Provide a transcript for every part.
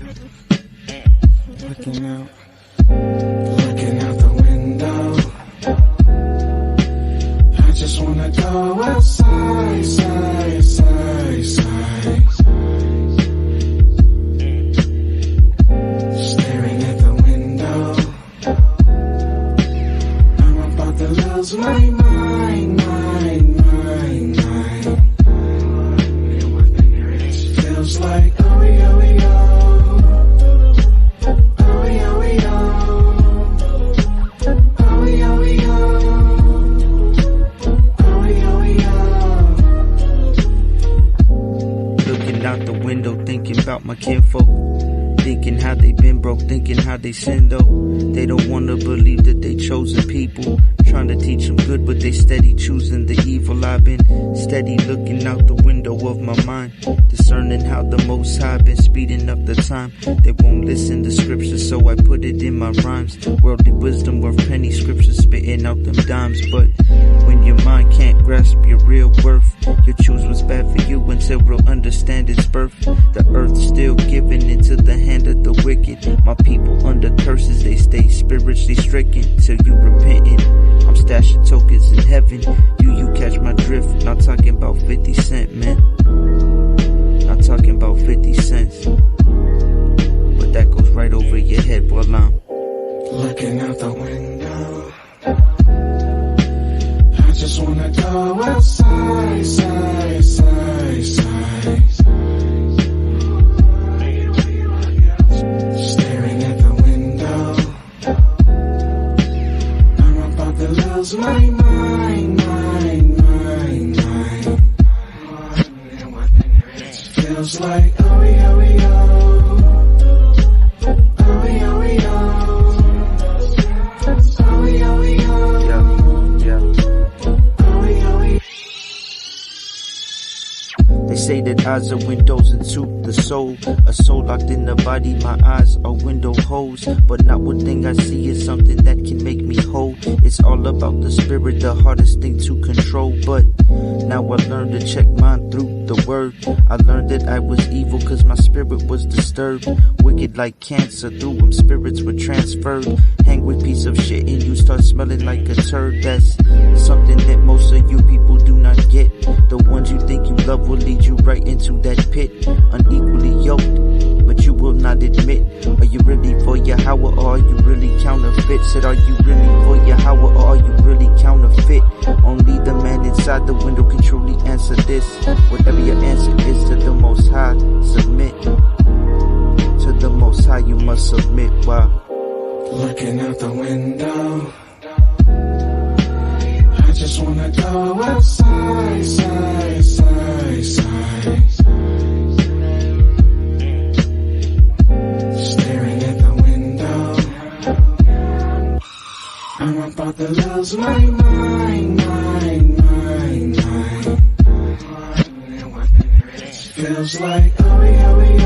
Looking out the window. I just wanna go outside, side, side, side. Staring at the window. I'm about to lose my mind, mind, mind, mind. Feels like oh, oh, out the window, thinking about my kinfolk, thinking how they been broke, thinking how they sin though. They don't wanna believe that they chosen people, trying to teach them good, but they steady choosing the evil. I've been steady looking out the window of my mind, discerning how the Most High been speeding up the time. They won't listen to scripture, so I put it in my rhymes. Worldly wisdom worth penny, scripture spitting out them dimes. But when your mind can't grasp your real worth, you choose what's bad for you until we'll understand its birth. The earth still giving into the hand of the wicked. My people under curses, they stay spiritually stricken till you repenting. I'm stashing tokens in heaven. You catch my drift. Not talking about 50 cent, man. Not talking about 50 cents. But that goes right over your head while I'm looking out the window. I just wanna go outside, side, side, side. Staring at the window. I'm about to lose my mind, mind, mind, mind. Feels like oh, oh, oh. They say that eyes are windows into the soul. A soul locked in the body, my eyes are window holes. But not one thing I see is something that can make me whole. It's all about the spirit, the hardest thing to control. But now I learned to check mine through the word. I learned that I was evil cause my spirit was disturbed. Wicked like cancer, through them spirits were transferred. Hang with piece of shit and you start smelling like a turd. That's something that most of you people do not get. The ones you think you love will lead you right into that pit. Unequally yoked, but you will not admit. Are you really for Yahweh or are you really counterfeit? Said are you really for Yahweh or are you really counterfeit? Only the man inside the window can truly answer this. Whatever your answer is to the Most High, submit. To the Most High you must submit. Wow. Looking out the window. I just wanna go outside, side, side, side. Staring at the window. I'm about to lose my mind, mind, mind, mind. Feels like oh, oh, oh.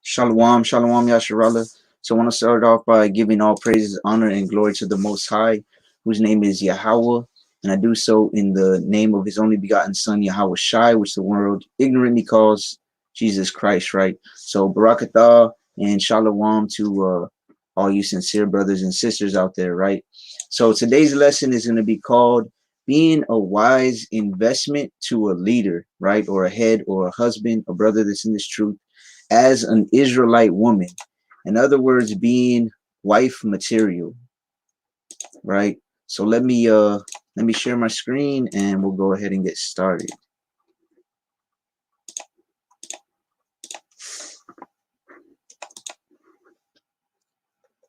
Shalom, shalom, Yasharallah. So I want to start off by giving all praises, honor, and glory to the Most High, whose name is Yahweh, and I do so in the name of His only begotten Son, Yahweh Shai, which the world ignorantly calls Jesus Christ, right? So Barakatah and shalom to all you sincere brothers and sisters out there, right? So today's lesson is going to be called being a wise investment to a leader, right? Or a head or a husband, a brother that's in this truth, as an Israelite woman. In other words, being wife material, right? So let me share my screen and we'll go ahead and get started.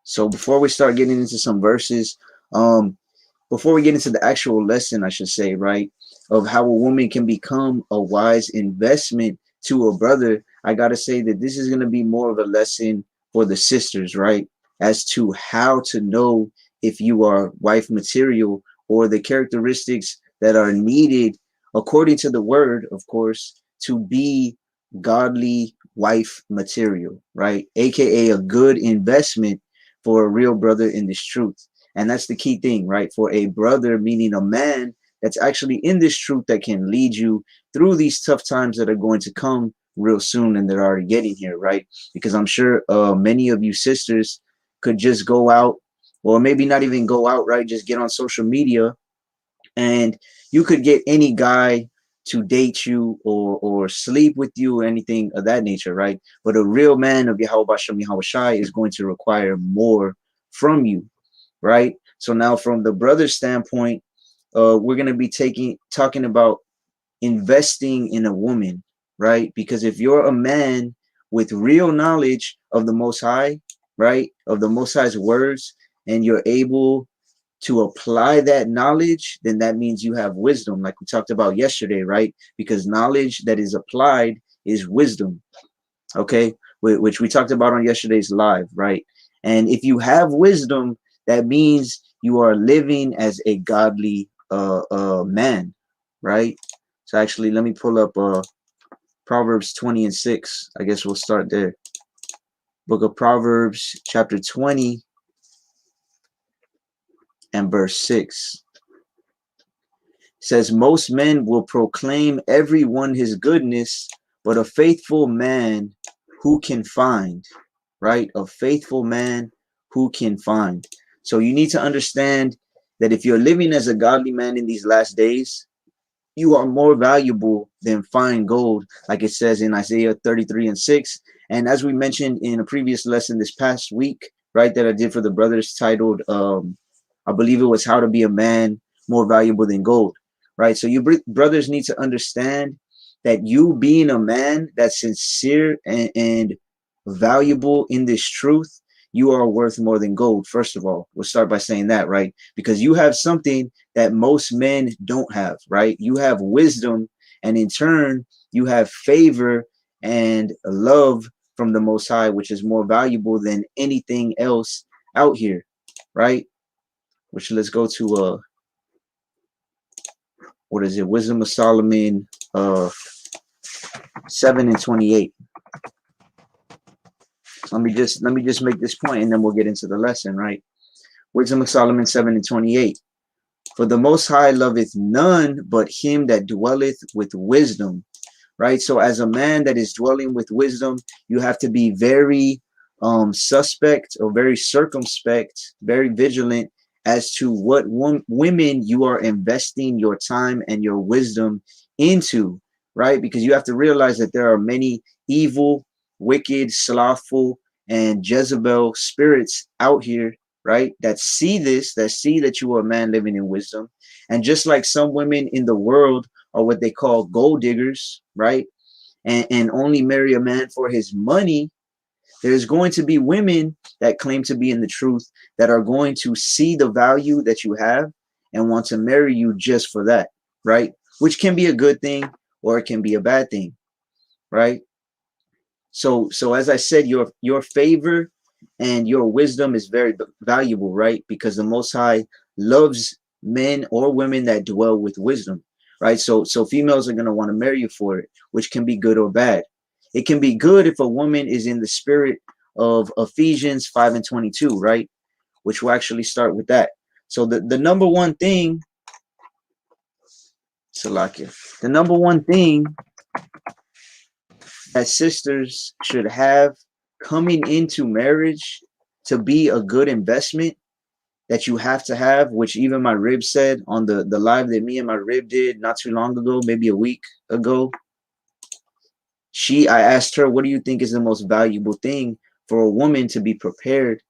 So before we start getting into some verses, um, before we get into the actual lesson, I should say, right, of how a woman can become a wise investment to a brother, I got to say that this is going to be more of a lesson for the sisters, right, as to how to know if you are wife material or the characteristics that are needed according to the word, of course, to be godly wife material, right? AKA a good investment for a real brother in this truth. And that's the key thing, right? For a brother, meaning a man that's actually in this truth that can lead you through these tough times that are going to come real soon and they're already getting here, right? Because I'm sure many of you sisters could just go out, or maybe not even go out, right? Just get on social media and you could get any guy to date you or sleep with you or anything of that nature, right? But a real man of Yahweh Shem Yahweh Shai is going to require more from you, right? So now from the brother standpoint, we're going to be talking about investing in a woman, right? Because if you're a man with real knowledge of the Most High, right, of the Most High's words, and you're able to apply that knowledge, then that means you have wisdom, like we talked about yesterday, right? Because knowledge that is applied is wisdom, okay? Which we talked about on yesterday's live, right? And if you have wisdom, that means you are living as a godly man, right? So actually, let me pull up Proverbs 20 and 6. I guess we'll start there. Book of Proverbs, chapter 20 and verse 6. Says, most men will proclaim everyone his goodness, but a faithful man who can find, right? A faithful man who can find. So you need to understand that if you're living as a godly man in these last days, you are more valuable than fine gold, like it says in Isaiah 33 and 6. And as we mentioned in a previous lesson this past week, right, that I did for the brothers titled, I believe it was How to Be a Man More Valuable Than Gold, right? So you brothers need to understand that you being a man that's sincere and valuable in this truth, you are worth more than gold. First of all, we'll start by saying that, right? Because you have something that most men don't have, right? You have wisdom, and in turn, you have favor and love from the Most High, which is more valuable than anything else out here, right? Which, let's go to what is it? Wisdom of Solomon 7 and 28. Let me just make this point and then we'll get into the lesson, right? Wisdom of Solomon 7 and 28. For the Most High loveth none but him that dwelleth with wisdom, right? So as a man that is dwelling with wisdom, you have to be very suspect or very circumspect, very vigilant as to what women you are investing your time and your wisdom into, right? Because you have to realize that there are many evil, wicked, slothful, and Jezebel spirits out here, right? That see this, that see that you are a man living in wisdom. And just like some women in the world are what they call gold diggers, right? And only marry a man for his money, there's going to be women that claim to be in the truth that are going to see the value that you have and want to marry you just for that, right? Which can be a good thing or it can be a bad thing, right? So as I said, your favor and your wisdom is very valuable, right? Because the Most High loves men or women that dwell with wisdom, right? So females are going to want to marry you for it, which can be good or bad. It can be good if a woman is in the spirit of Ephesians 5 and 22, right? Which will actually start with that. So the number one thing, Salakia, the number one thing that sisters should have coming into marriage to be a good investment that you have to have, which even my rib said on the live that me and my rib did not too long ago, maybe a week ago. I asked her, what do you think is the most valuable thing for a woman to be prepared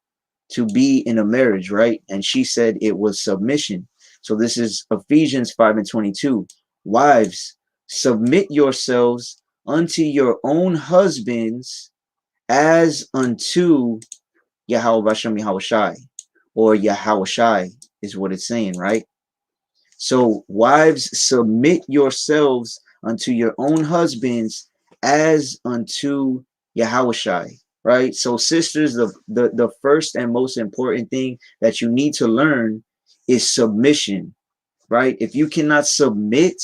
to be in a marriage, right? And she said it was submission. So this is Ephesians 5 and 22. Wives, submit yourselves unto your own husbands as unto Yahweh Bashem Yahushai, or Yahushai is what it's saying, right? So wives, submit yourselves unto your own husbands as unto Yahushai, right? So sisters, the first and most important thing that you need to learn is submission, right? If you cannot submit,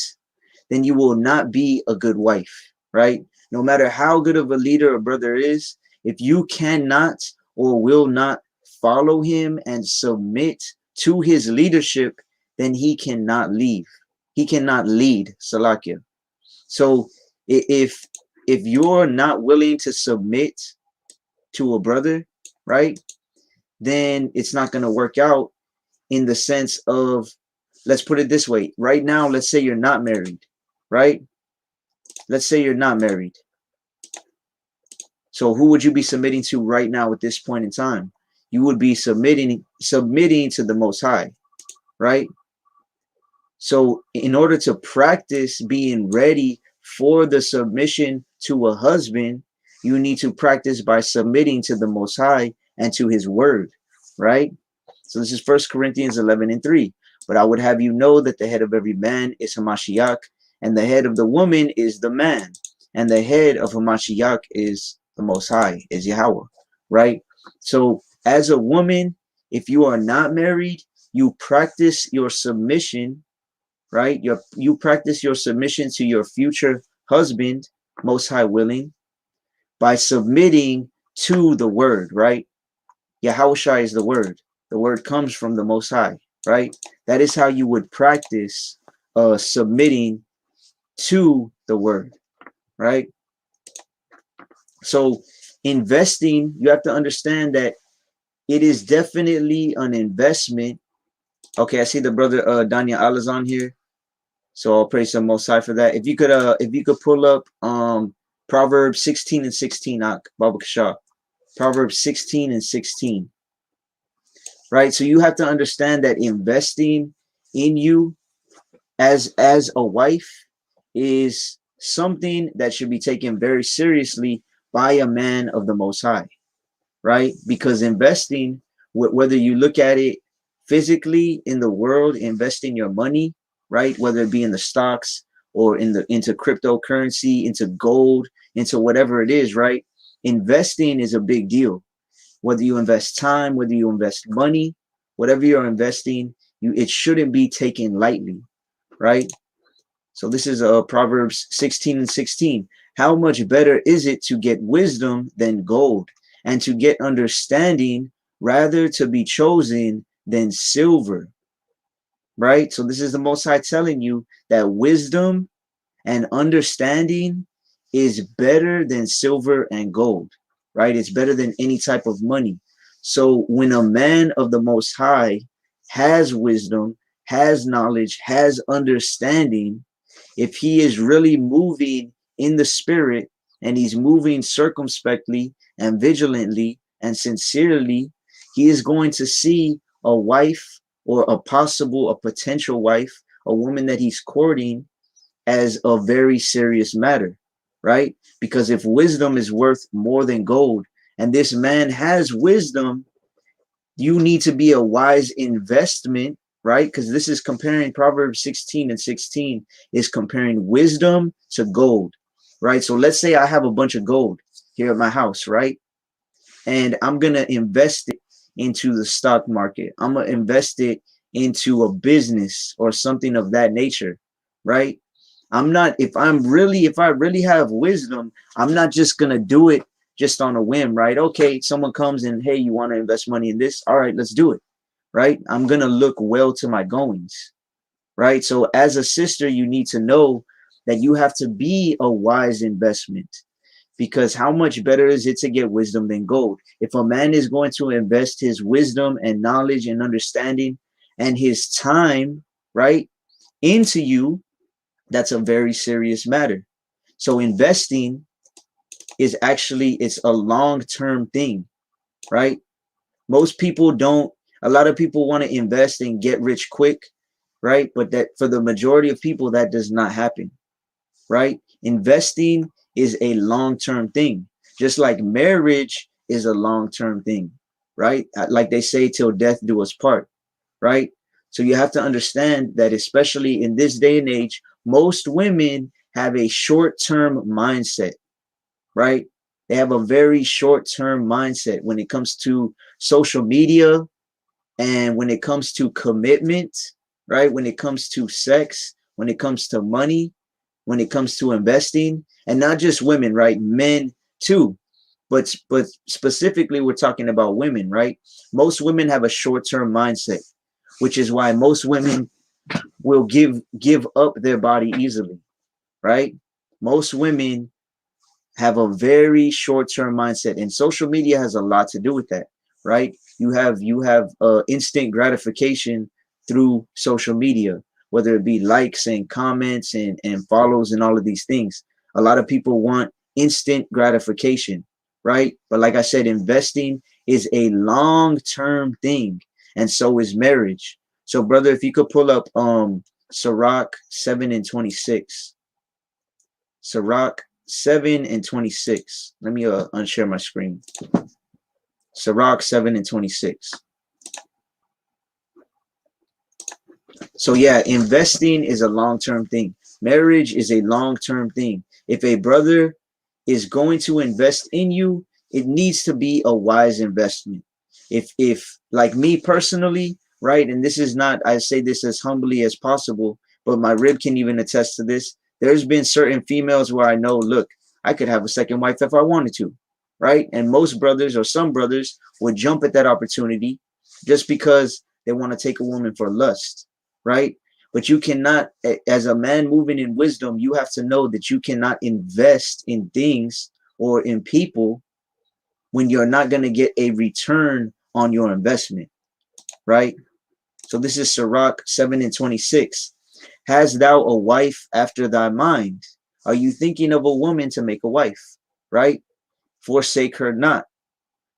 then you will not be a good wife, right? No matter how good of a leader a brother is, if you cannot or will not follow him and submit to his leadership, then he cannot leave. He cannot lead, Salakia. So if you're not willing to submit to a brother, right, then it's not going to work out in the sense of, let's put it this way. Right now, let's say you're not married, right? Let's say you're not married. So who would you be submitting to right now at this point in time? You would be submitting to the Most High, right? So in order to practice being ready for the submission to a husband, you need to practice by submitting to the Most High and to his word, right? So this is First Corinthians 11:3. But I would have you know that the head of every man is Hamashiach, and the head of the woman is the man, and the head of Hamashiach is the Most High, is Yahweh, right? So as a woman, if you are not married, you practice your submission, right? You practice your submission to your future husband, Most High willing, by submitting to the word, right? Yahushua is the word. The word comes from the Most High, right? That is how you would practice submitting to the word, right? So investing, you have to understand that it is definitely an investment. Okay, I see the brother Danya Alazan here. So I'll praise the Most High for that. If you could pull up Proverbs 16:16, Baba Kasha. Proverbs 16:16. Right? So you have to understand that investing in you as a wife is something that should be taken very seriously by a man of the Most High, right? Because investing, whether you look at it physically in the world, investing your money, right? Whether it be in the stocks or into cryptocurrency, into gold, into whatever it is, right? Investing is a big deal. Whether you invest time, whether you invest money, whatever you're investing, it shouldn't be taken lightly, right? So this is Proverbs 16:16. How much better is it to get wisdom than gold, and to get understanding rather to be chosen than silver, right? So this is the Most High telling you that wisdom and understanding is better than silver and gold, right? It's better than any type of money. So when a man of the Most High has wisdom, has knowledge, has understanding, if he is really moving in the spirit and he's moving circumspectly and vigilantly and sincerely, he is going to see a wife or a potential wife, a woman that he's courting, as a very serious matter, right? Because if wisdom is worth more than gold, and this man has wisdom, you need to be a wise investment, right? Because this is comparing Proverbs 16:16 is comparing wisdom to gold, right? So let's say I have a bunch of gold here at my house, right? And I'm going to invest it into the stock market. I'm going to invest it into a business or something of that nature, right? If I really have wisdom, I'm not just going to do it just on a whim, right? Okay, someone comes and, hey, you want to invest money in this? All right, let's do it, right? I'm going to look well to my goings, right? So as a sister, you need to know that you have to be a wise investment, because how much better is it to get wisdom than gold? If a man is going to invest his wisdom and knowledge and understanding and his time, right, into you, that's a very serious matter. So investing is actually, it's a long-term thing, right? Most people don't, a lot of people want to invest and get rich quick, right? But that for the majority of people, that does not happen, right? Investing is a long-term thing, just like marriage is a long-term thing, right? Like they say, till death do us part, right? So you have to understand that, especially in this day and age, most women have a short-term mindset, right? They have a very short-term mindset when it comes to social media and when it comes to commitment, right? When it comes to sex, when it comes to money, when it comes to investing, and not just women, right? Men too. But specifically we're talking about women, right? Most women have a short-term mindset, which is why most women will give up their body easily, right? Most women have a very short-term mindset, and social media has a lot to do with that, right? You have instant gratification through social media, whether it be likes and comments and follows and all of these things. A lot of people want instant gratification, right? But like I said, investing is a long-term thing, and so is marriage. So brother, if you could pull up Sirach 7 and 26. Sirach 7 and 26. Let me unshare my screen. Sirach 7 and 26. So yeah, investing is a long-term thing. Marriage is a long-term thing. If a brother is going to invest in you, it needs to be a wise investment. If like me personally, right, and this is not, I say this as humbly as possible, but my rib can even attest to this. There's been certain females where I know, look, I could have a second wife if I wanted to, right? And most brothers, or some brothers, would jump at that opportunity just because they want to take a woman for lust, right? But you cannot, as a man moving in wisdom, you have to know that you cannot invest in things or in people when you're not going to get a return on your investment, right? So this is Sirach 7 and 26. Hast thou a wife after thy mind? Are you thinking of a woman to make a wife, right? Forsake her not.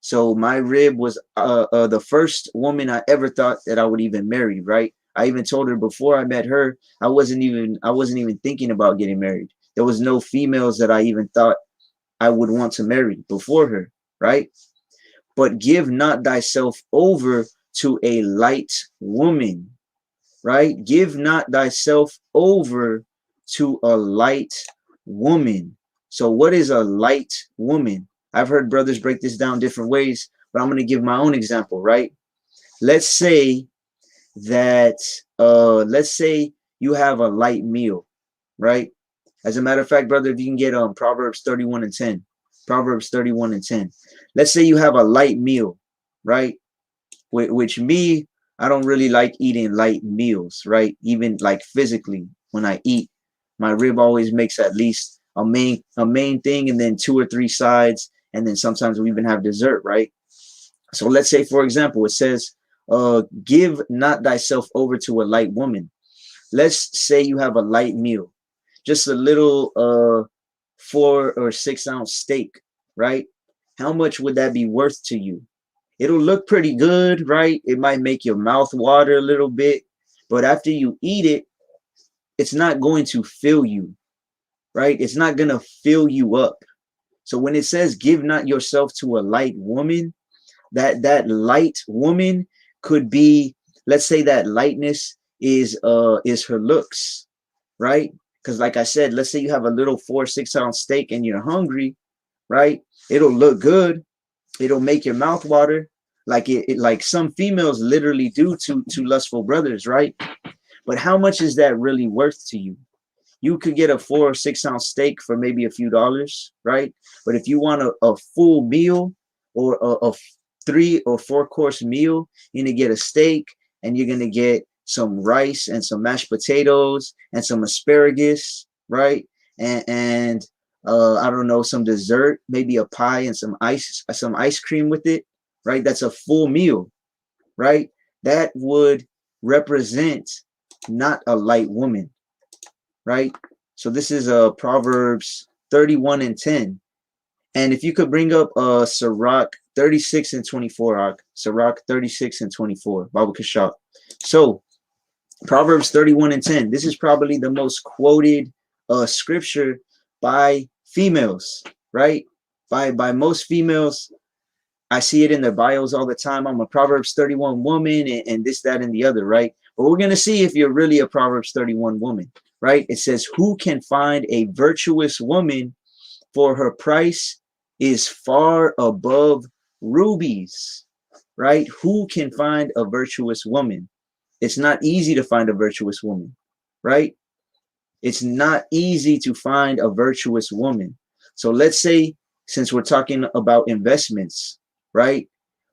So my rib was the first woman I ever thought that I would even marry, right? I even told her before I met her, I wasn't even thinking about getting married. There was no females that I even thought I would want to marry before her, right? But give not thyself over to a light woman, right? Give not thyself over to a light woman. So what is a light woman? I've heard brothers break this down different ways, but I'm going to give my own example, right? Let's say that let's say you have a light meal, right? As a matter of fact, brother, if you can get Proverbs 31 and 10. Proverbs 31 and 10. Let's say you have a light meal, right? Which me, I don't really like eating light meals, right? Even like physically, when I eat, my rib always makes at least a main thing, and then two or three sides, and then sometimes we even have dessert, right? So let's say, for example, it says, give not thyself over to a light woman. Let's say you have a light meal, just a little 4 or 6 ounce steak, right? How much would that be worth to you? It'll look pretty good, right? It might make your mouth water a little bit, but after you eat it, it's not going to fill you, right? It's not going to fill you up. So when it says give not yourself to a light woman, that light woman could be, let's say that lightness is her looks, right? Because like I said, let's say you have a little 4 or 6 ounce steak and you're hungry, right? It'll look good, it'll make your mouth water, like like some females literally do to lustful brothers, right? But how much is that really worth to you? You could get a 4 or 6 ounce steak for maybe a few dollars, right? But if you want a full meal, or a 3 or 4 course meal, you're gonna get a steak, and you're gonna get some rice and some mashed potatoes and some asparagus, right? And I don't know, some dessert, maybe a pie and some ice cream with it, right? That's a full meal, right? That would represent not a light woman, right? So this is Proverbs 31 and 10. And if you could bring up Sirach 36 and 24, Sirach 36 and 24, Baba Kashaf. So Proverbs 31 and 10. This is probably the most quoted scripture by females, right? By most females, I see it in their bios all the time. I'm a Proverbs 31 woman and this, that, and the other, right? But we're going to see if you're really a Proverbs 31 woman, right? It says, who can find a virtuous woman, for her price is far above rubies, right? Who can find a virtuous woman? It's not easy to find a virtuous woman, right? It's not easy to find a virtuous woman. So let's say, since we're talking about investments, right?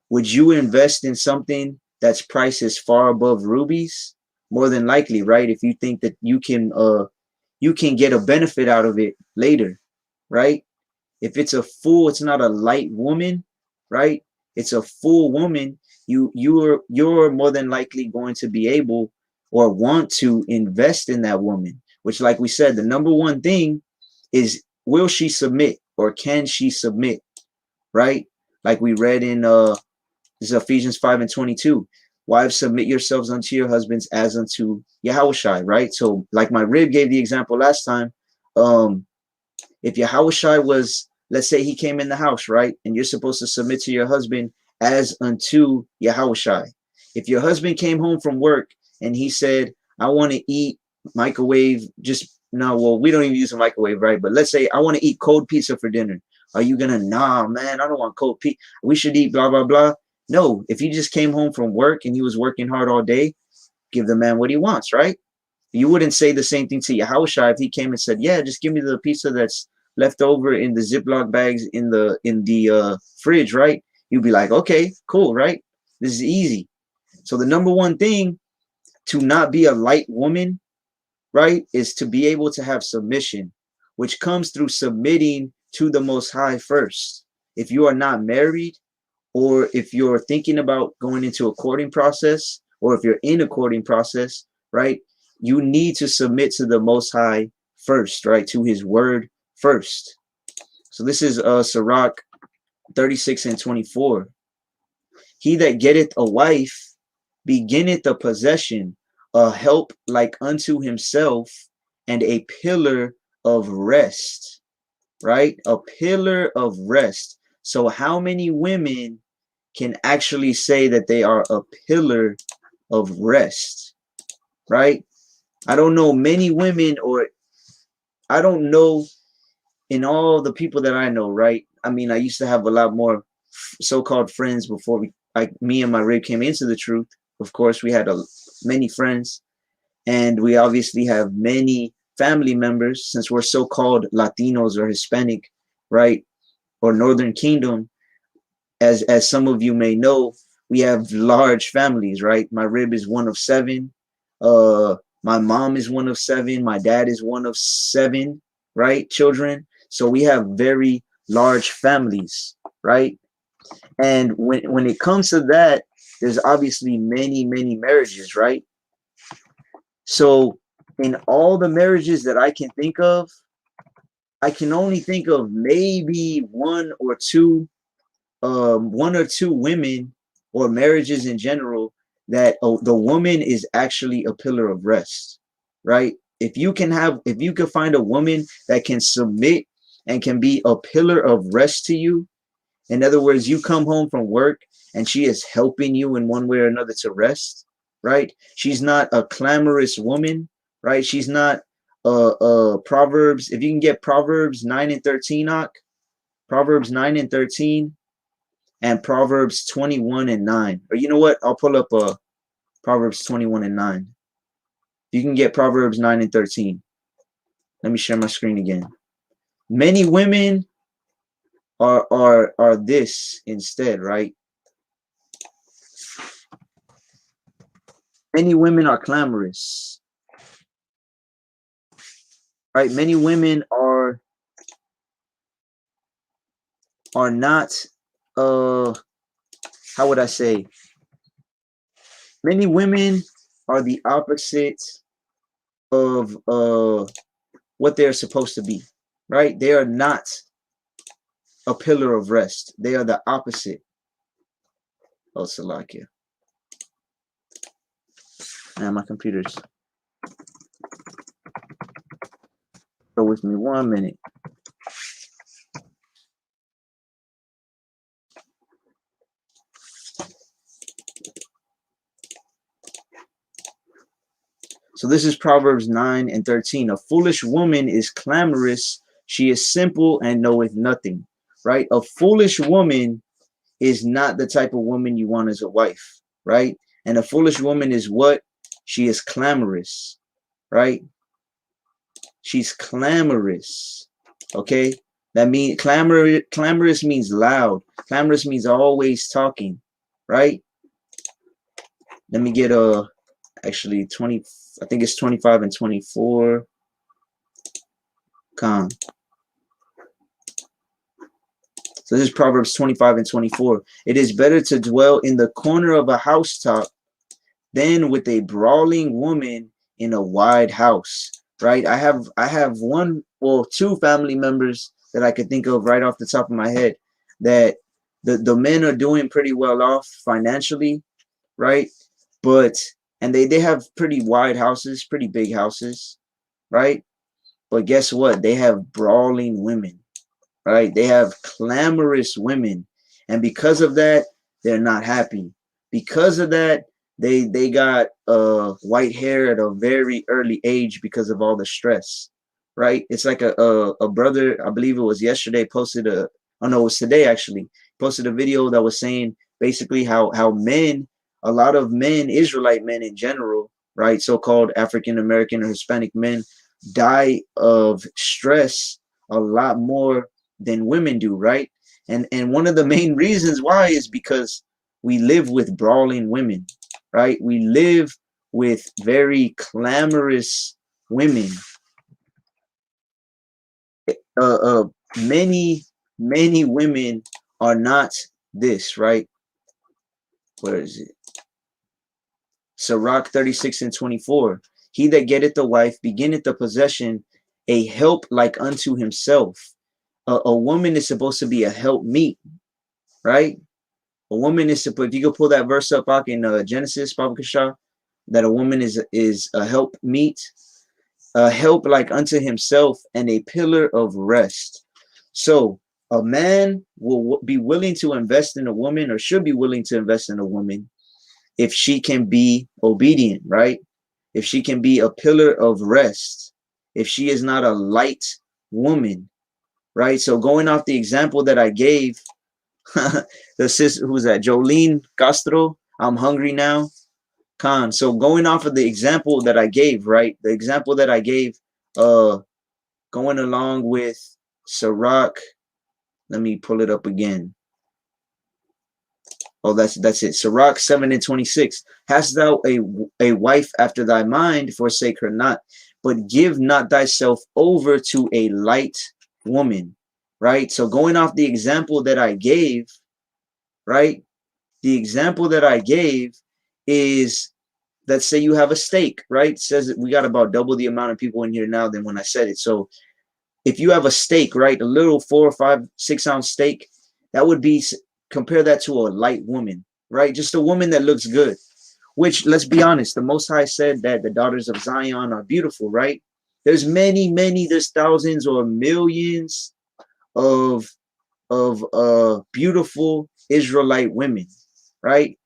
Would you invest in something that's price is far above rubies? More than likely, right? If you think that you can get a benefit out of it later, right? If it's a full, it's not a light woman, right? It's a full woman. You're more than likely going to be able or want to invest in that woman, which, like we said, the number one thing is, will she submit or can she submit, right? Like we read in this is Ephesians 5 and 22. Wives, submit yourselves unto your husbands as unto Yahushua, right? So like my rib gave the example last time, if Yahushua was, let's say he came in the house, right? And you're supposed to submit to your husband as unto Yahushua. If your husband came home from work and he said, I want to eat microwave, just no, well, we don't even use a microwave, right? But let's say I want to eat cold pizza for dinner. Are you gonna, nah, man, I don't want cold pizza. We should eat blah, blah, blah. No, if he just came home from work and he was working hard all day, give the man what he wants, right? You wouldn't say the same thing to Yahushua if he came and said, yeah, just give me the pizza that's left over in the Ziploc bags in the fridge, right? You'd be like, okay, cool, right? This is easy. So the number one thing to not be a light woman, right, is to be able to have submission, which comes through submitting to the Most High first. If you are not married, or if you're thinking about going into a courting process, or if you're in a courting process, right, you need to submit to the Most High first, right, to his word first. So this is Sirach 36 and 24. He that getteth a wife beginneth a possession, a help like unto himself, and a pillar of rest, right? A pillar of rest. So how many women can actually say that they are a pillar of rest, right? I don't know many women, or I don't know in all the people that I know, right? I mean, I used to have a lot more so-called friends before me and my rib came into the truth. Of course, we had many friends, and we obviously have many family members since we're so-called Latinos or Hispanic, right? Or Northern Kingdom. As some of you may know, we have large families, right? My rib is one of 7. My mom is one of 7. My dad is one of 7, right? Children. So we have very large families, right? And when it comes to that, there's obviously many marriages, right? So in all the marriages that I can think of, I can only think of maybe one or two women or marriages in general that the woman is actually a pillar of rest, right? If you can find a woman that can submit and can be a pillar of rest to you, in other words, you come home from work and she is helping you in one way or another to rest, right? She's not a clamorous woman, right? She's not Proverbs. If you can get Proverbs 9 and 13, Proverbs 9 and 13, and Proverbs 21 and 9. Or you know what? I'll pull up Proverbs 21 and 9. You can get Proverbs 9 and 13. Let me share my screen again. Many women are this instead, right? Many women are clamorous, right? Many women are not how would I say? Many women are the opposite of what they're supposed to be, right? They are not a pillar of rest. They are the opposite. Oh, Salakia. Man, my computer's. Go with me 1 minute. So this is Proverbs 9 and 13. A foolish woman is clamorous. She is simple and knoweth nothing, right? A foolish woman is not the type of woman you want as a wife, right? And a foolish woman is what? She is clamorous, right? She's clamorous, okay? That means clamorous means loud. Clamorous means always talking, right? Let me get actually 20, I think it's 25 and 24. Con. So this is Proverbs 25 and 24. It is better to dwell in the corner of a housetop than with a brawling woman in a wide house. Right? I have one or two family members that I could think of right off the top of my head that the men are doing pretty well off financially, right? But and they have pretty wide houses, pretty big houses, right? But guess what? They have brawling women, right? They have clamorous women, and because of that, they're not happy. Because of that, they got white hair at a very early age because of all the stress, right? It's like a brother, I believe it was yesterday, posted a, oh no, it was today actually, posted a video that was saying basically how men, a lot of men, Israelite men in general, right, so-called African American or Hispanic men, die of stress a lot more than women do, right? And one of the main reasons why is because we live with brawling women, right? We live with very clamorous women. Uh, uh, many women are not this, right? Where is it? Sirach 36 and 24. He that getteth a wife beginneth the possession, a help like unto himself. A woman is supposed to be a help meet, right? A woman is supposed, if you could pull that verse up back in Genesis, Baba Kasha, that a woman is a help meet, a help like unto himself, and a pillar of rest. So a man will be willing to invest in a woman, or should be willing to invest in a woman, if she can be obedient, right? If she can be a pillar of rest, if she is not a light woman, right? So going off the example that I gave, the sister, who's that? Jolene Castro, I'm hungry now. Khan. So going off of the example that I gave, right? The example that I gave, going along with Sirach. Let me pull it up again. Oh, that's it. Sirach 7 and 26. Hast thou a wife after thy mind? Forsake her not, but give not thyself over to a light woman. Right? So going off the example that I gave, right? The example that I gave is, let's say you have a steak, right? It says that we got about double the amount of people in here now than when I said it. So if you have a steak, right, a little 4 or 5, 6 ounce steak, that would be, compare that to a light woman, right? Just a woman that looks good, which, let's be honest, the Most High said that the daughters of Zion are beautiful, right? There's there's thousands or millions of beautiful Israelite women, right?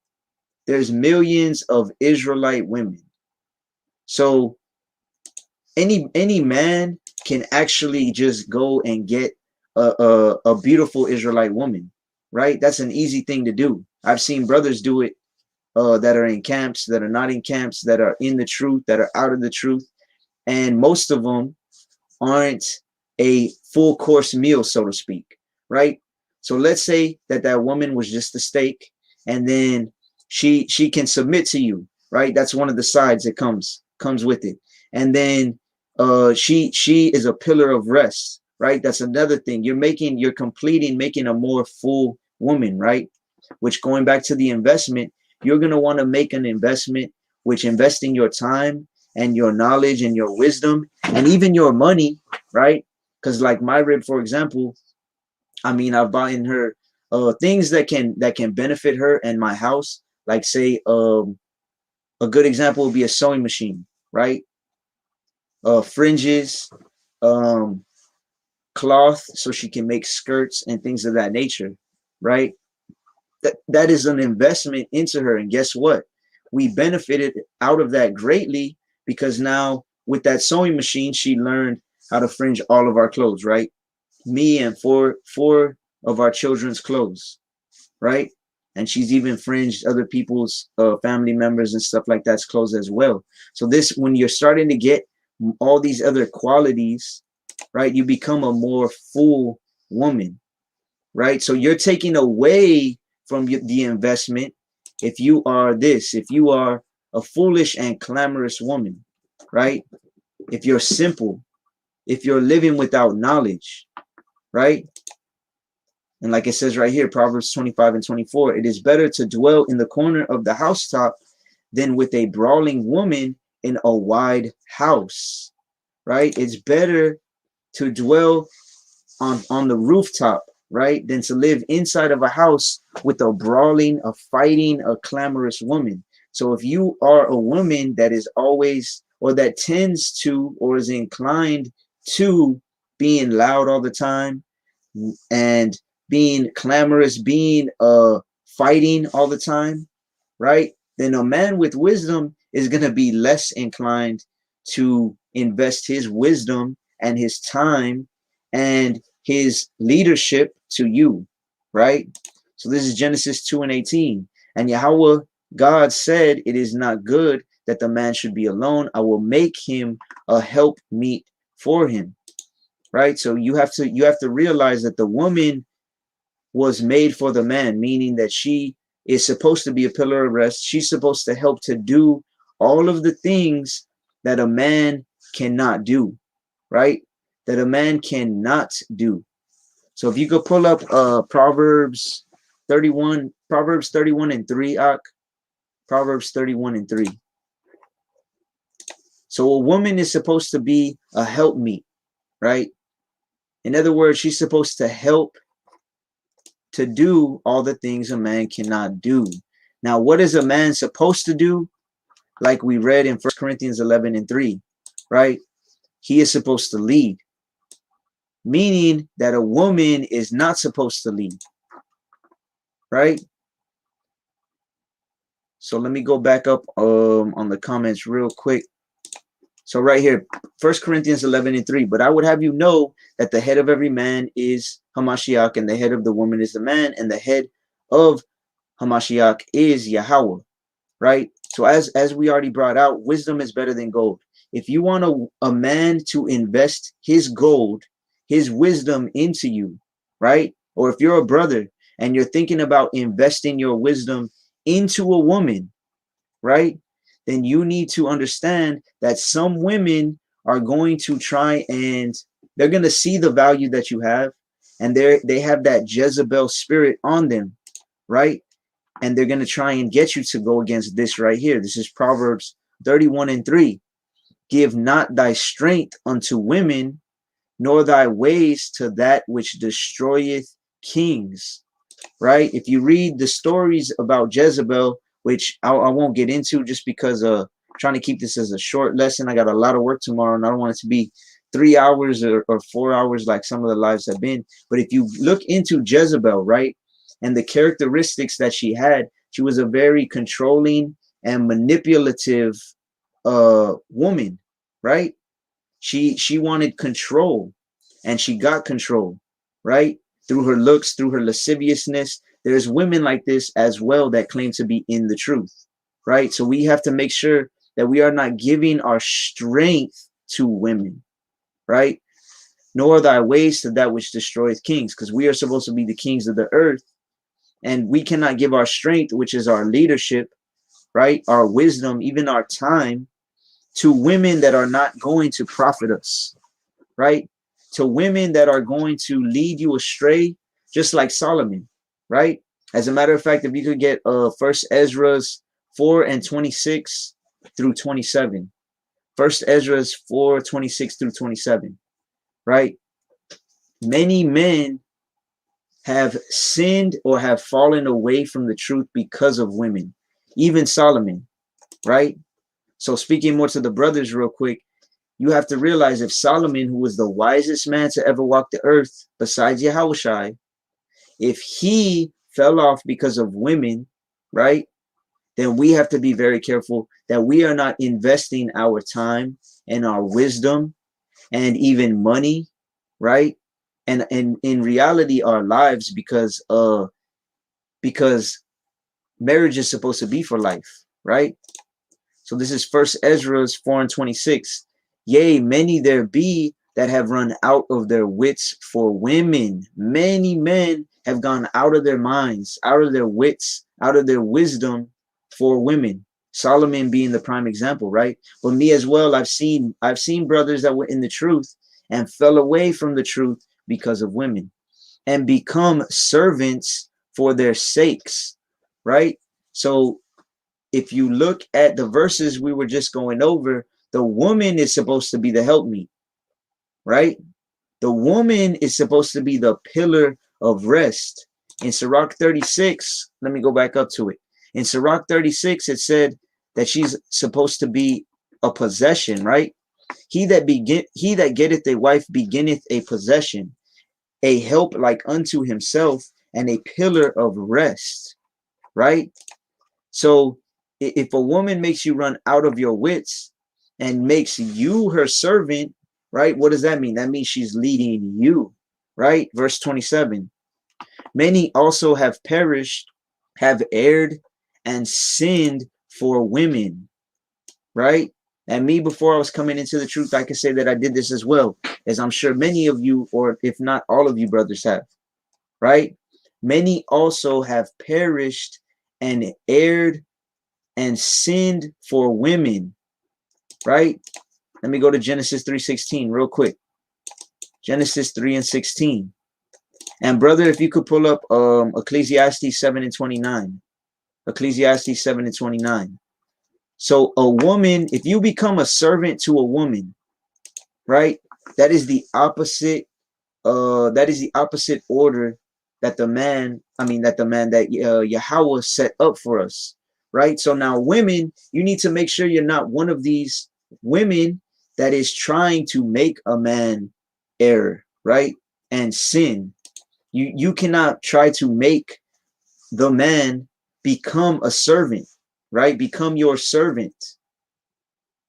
There's millions of Israelite women. So any man can actually just go and get a beautiful Israelite woman, right? That's an easy thing to do. I've seen brothers do it that are in camps, that are not in camps, that are in the truth, that are out of the truth. And most of them aren't a full course meal, so to speak, right? So let's say that that woman was just a steak, and then she can submit to you, right? That's one of the sides that comes with it. And then she is a pillar of rest, right? That's another thing. You're completing, making a more full woman, right? Which, going back to the investment, you're going to want to make an investment, which investing your time and your knowledge and your wisdom and even your money, right? Because like my rib, for example, I mean, I've bought in her things that can benefit her and my house. Like, say, a good example would be a sewing machine, right? Fringes, um, cloth, so she can make skirts and things of that nature, right? That is an investment into her. And guess what? We benefited out of that greatly because now with that sewing machine, she learned how to fringe all of our clothes, right? Me and four of our children's clothes, right? And she's even fringed other people's family members and stuff like that's clothes as well. So this, when you're starting to get all these other qualities, right, you become a more full woman, right? So you're taking away from the investment if you are this, if you are a foolish and clamorous woman, right? If you're simple, if you're living without knowledge, right? And like it says right here, Proverbs 25 and 24, it is better to dwell in the corner of the housetop than with a brawling woman in a wide house, right? It's better to dwell on the rooftop, right, than to live inside of a house with a brawling, a fighting, a clamorous woman. So if you are a woman that is always, or that tends to, or is inclined to being loud all the time and being clamorous, being fighting all the time, right? Then a man with wisdom is going to be less inclined to invest his wisdom and his time and his leadership to you, right? So this is Genesis 2 and 18. And Yahweh God said, it is not good that the man should be alone. I will make him a help meet for him, right? So you have to realize that the woman was made for the man, meaning that she is supposed to be a pillar of rest. She's supposed to help to do all of the things that a man cannot do, right? That a man cannot do. So if you could pull up Proverbs 31 and 3, Proverbs 31 and 3. So a woman is supposed to be a helpmeet, right? In other words, she's supposed to help to do all the things a man cannot do. Now, what is a man supposed to do? Like we read in 1 Corinthians 11 and 3, right? He is supposed to lead, meaning that a woman is not supposed to lead, right? So let me go back up on the comments real quick. So right here, 1 Corinthians 11 and 3. But I would have you know that the head of every man is Hamashiach, and the head of the woman is the man, and the head of Hamashiach is Yahweh, right? So as we already brought out, wisdom is better than gold. If you want a man to invest his gold, his wisdom into you, right? Or if you're a brother and you're thinking about investing your wisdom into a woman, right? Then you need to understand that some women are going to try and they're going to see the value that you have, and they have that Jezebel spirit on them, right? And they're going to try and get you to go against this right here. This is Proverbs 31 and 3. Give not thy strength unto women, nor thy ways to that which destroyeth kings, right? If you read the stories about Jezebel, which I won't get into just because trying to keep this as a short lesson. I got a lot of work tomorrow and I don't want it to be 3 hours or 4 hours like some of the lives have been. But if you look into Jezebel, right, and the characteristics that she had, she was a very controlling and manipulative woman, right? She wanted control, and she got control, right? Through her looks, through her lasciviousness. There's women like this as well that claim to be in the truth, right? So we have to make sure that we are not giving our strength to women, right? Nor thy ways to that which destroyeth kings, because we are supposed to be the kings of the earth, and we cannot give our strength, which is our leadership, right? Our wisdom, even our time, to women that are not going to profit us, right? To women that are going to lead you astray, just like Solomon, right? As a matter of fact, if you could get First Ezra's 4 and 26 through 27, First Ezra's 4, 26 through 27, right? Many men have sinned or have fallen away from the truth because of women, even Solomon, right? So speaking more to the brothers real quick, you have to realize if Solomon, who was the wisest man to ever walk the earth besides Yahushai, if he fell off because of women, right, then we have to be very careful that we are not investing our time and our wisdom and even money, right? And in reality, our lives, because marriage is supposed to be for life, right? So this is First Ezra's 4:26. Yea, many there be that have run out of their wits for women. Many men have gone out of their minds, out of their wits, out of their wisdom for women. Solomon being the prime example, right? But me as well, I've seen brothers that were in the truth and fell away from the truth because of women and become servants for their sakes, right? So if you look at the verses we were just going over, the woman is supposed to be the helpmeet, right? The woman is supposed to be the pillar of rest. In Sirach 36, let me go back up to it. In Sirach 36, it said that she's supposed to be a possession, right? He that getteth a wife beginneth a possession, a help like unto himself, and a pillar of rest, right? So if a woman makes you run out of your wits and makes you her servant, right? What does that mean? That means she's leading you, right? Verse 27. Many also have perished, have erred, and sinned for women, right? And me, before I was coming into the truth, I can say that I did this as well, as I'm sure many of you, or if not all of you brothers have, right? Many also have perished and erred and sinned for women, right? Let me go to Genesis 3:16 real quick. Genesis 3:16. And brother, if you could pull up Ecclesiastes 7:29. Ecclesiastes 7:29. So a woman, if you become a servant to a woman, right? That is the opposite order that Yahweh set up for us, right? So now women, you need to make sure you're not one of these women that is trying to make a man err, right? And sin. You cannot try to make the man become a servant, right? Become your servant,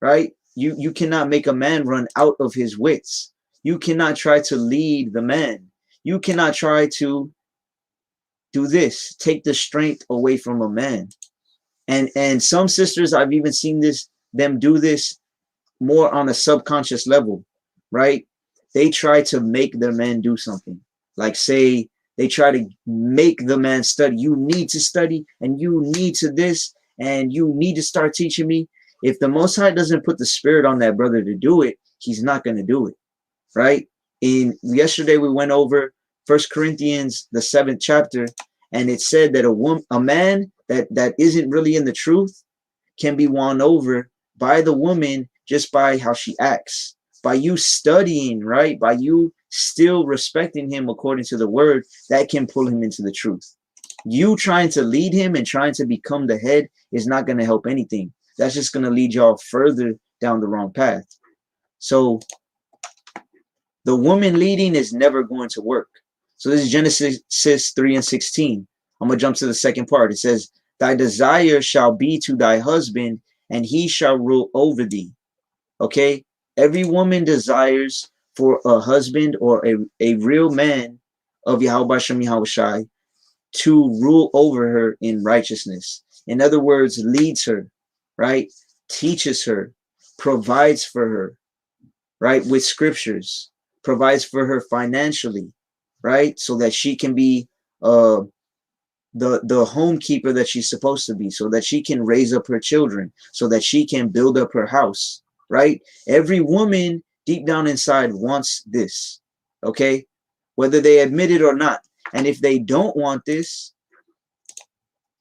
right? You cannot make a man run out of his wits. You cannot try to lead the man. You cannot try to do this, take the strength away from a man. And some sisters, I've even seen them do this more on a subconscious level, right? They try to make their man do something. Like say they try to make the man study. You need to study and you need to this and you need to start teaching me. If the Most High doesn't put the spirit on that brother to do it, he's not going to do it, right? In yesterday we went over First Corinthians, the 7th chapter, and it said that a man that isn't really in the truth can be won over by the woman just by how she acts, by you studying, right? By you still respecting him according to the word, that can pull him into the truth. You trying to lead him and trying to become the head is not going to help anything. That's just going to lead y'all further down the wrong path. So the woman leading is never going to work. So this is Genesis 3:16. I'm going to jump to the second part. It says, thy desire shall be to thy husband, and he shall rule over thee. Okay? Every woman desires for a husband or a real man of Yahweh Shem Yahushai to rule over her in righteousness. In other words, leads her, right? Teaches her, provides for her, right? With scriptures, provides for her financially, right? So that she can be the homekeeper that she's supposed to be, so that she can raise up her children, so that she can build up her house, right? Every woman deep down inside wants this, okay? Whether they admit it or not. And if they don't want this,